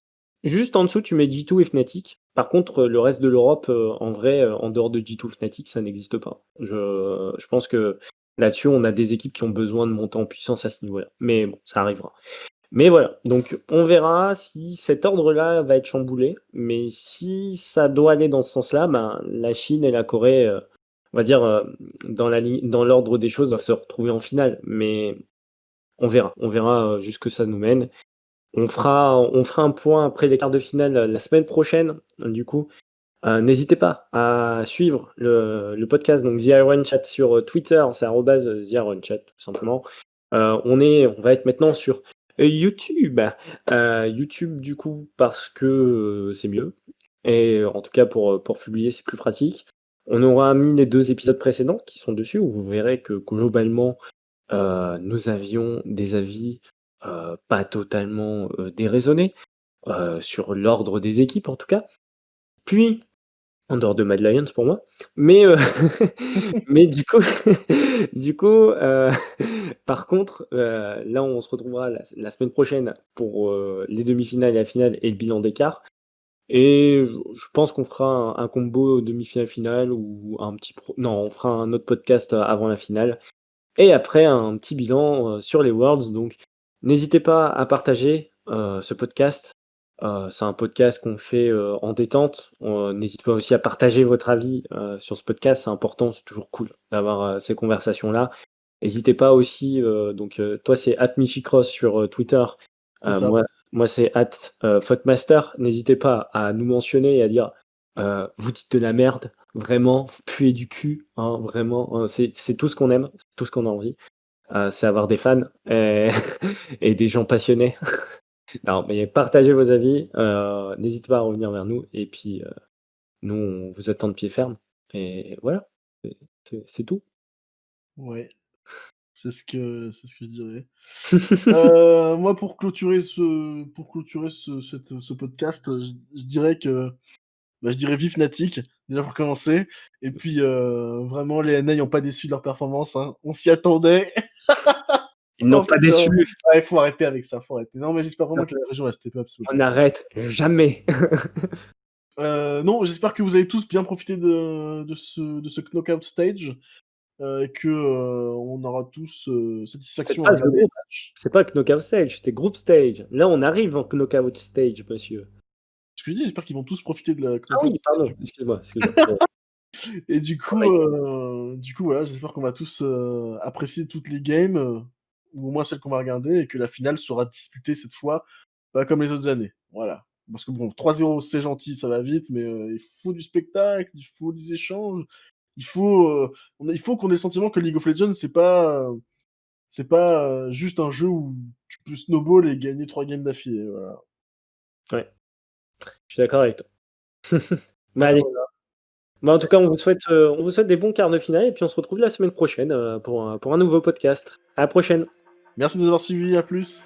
juste en dessous, tu mets G2 et Fnatic. Par contre, le reste de l'Europe, en vrai, en dehors de G2 Fnatic, ça n'existe pas. Je pense que là-dessus, on a des équipes qui ont besoin de monter en puissance à ce niveau-là. Mais bon, ça arrivera. Mais voilà, donc on verra si cet ordre-là va être chamboulé. Mais si ça doit aller dans ce sens-là, ben, la Chine et la Corée, on va dire, dans l'ordre des choses, doivent se retrouver en finale. Mais on verra jusque ça nous mène. On fera un point après les quarts de finale la semaine prochaine. Du coup, n'hésitez pas à suivre le podcast, donc The Iron Chat sur Twitter, c'est @The Iron Chat, tout simplement. On va être maintenant sur YouTube. YouTube, du coup, parce que c'est mieux. Et en tout cas, pour publier, c'est plus pratique. On aura mis les 2 épisodes précédents qui sont dessus, où vous verrez que globalement, nous avions des avis pas totalement déraisonnés sur l'ordre des équipes, en tout cas. Puis, en dehors de Mad Lions pour moi, mais, mais du coup, du coup, par contre, là, on se retrouvera la semaine prochaine pour les demi-finales et la finale et le bilan d'écart. Et je pense qu'on fera un combo demi-finale-finale ou un petit non, on fera un autre podcast avant la finale. Et après, un petit bilan sur les Worlds. Donc, n'hésitez pas à partager ce podcast. C'est un podcast qu'on fait en détente. N'hésitez pas aussi à partager votre avis sur ce podcast. C'est important, c'est toujours cool d'avoir ces conversations-là. N'hésitez pas aussi, toi c'est @michicross sur Twitter. C'est ça. Moi c'est @Fogmaster. N'hésitez pas à nous mentionner et à dire vous dites de la merde, vraiment, vous puez du cul, hein, vraiment. C'est tout ce qu'on aime, c'est tout ce qu'on a envie. C'est avoir des fans et, et des gens passionnés. Non, mais partagez vos avis, n'hésitez pas à revenir vers nous et puis nous on vous attend de pied ferme et voilà, c'est tout. Ouais, c'est ce que je dirais. Moi, pour clôturer ce podcast, je dirais que, bah, je dirais vive Fnatic, déjà pour commencer et puis, vraiment les NA ont pas déçu de leur performance, hein. On s'y attendait. Ils n'ont Oh pas putain! déçu. Ouais, faut arrêter avec ça, faut arrêter. Non, mais j'espère vraiment que la région va step up ce On mois-ci. n'arrête jamais. Non, j'espère que vous avez tous bien profité de ce knockout stage et que on aura tous Cette satisfaction à phase de regarder les groupe, matchs. c'est pas knockout stage, c'était group stage. Là, on arrive en knockout stage, monsieur. Ce que je dis, j'espère qu'ils vont tous profiter de la Ah knockout oui, stage. pardon, excuse-moi, excuse-moi. Et Ouais. du coup, voilà, j'espère qu'on va tous apprécier toutes les games, ou au moins celles qu'on va regarder, et que la finale sera disputée cette fois, pas comme les autres années. Voilà. Parce que bon, 3-0, c'est gentil, ça va vite, mais il faut du spectacle, il faut des échanges, il faut, il faut qu'on ait le sentiment que League of Legends, c'est pas juste un jeu où tu peux snowball et gagner 3 games d'affilée. Voilà. Ouais, je suis d'accord avec toi. Mais Voilà, allez. voilà. Bah, en tout cas, on vous souhaite des bons quarts de finale et puis on se retrouve la semaine prochaine pour un nouveau podcast. À la prochaine. Merci de nous avoir suivis, à plus.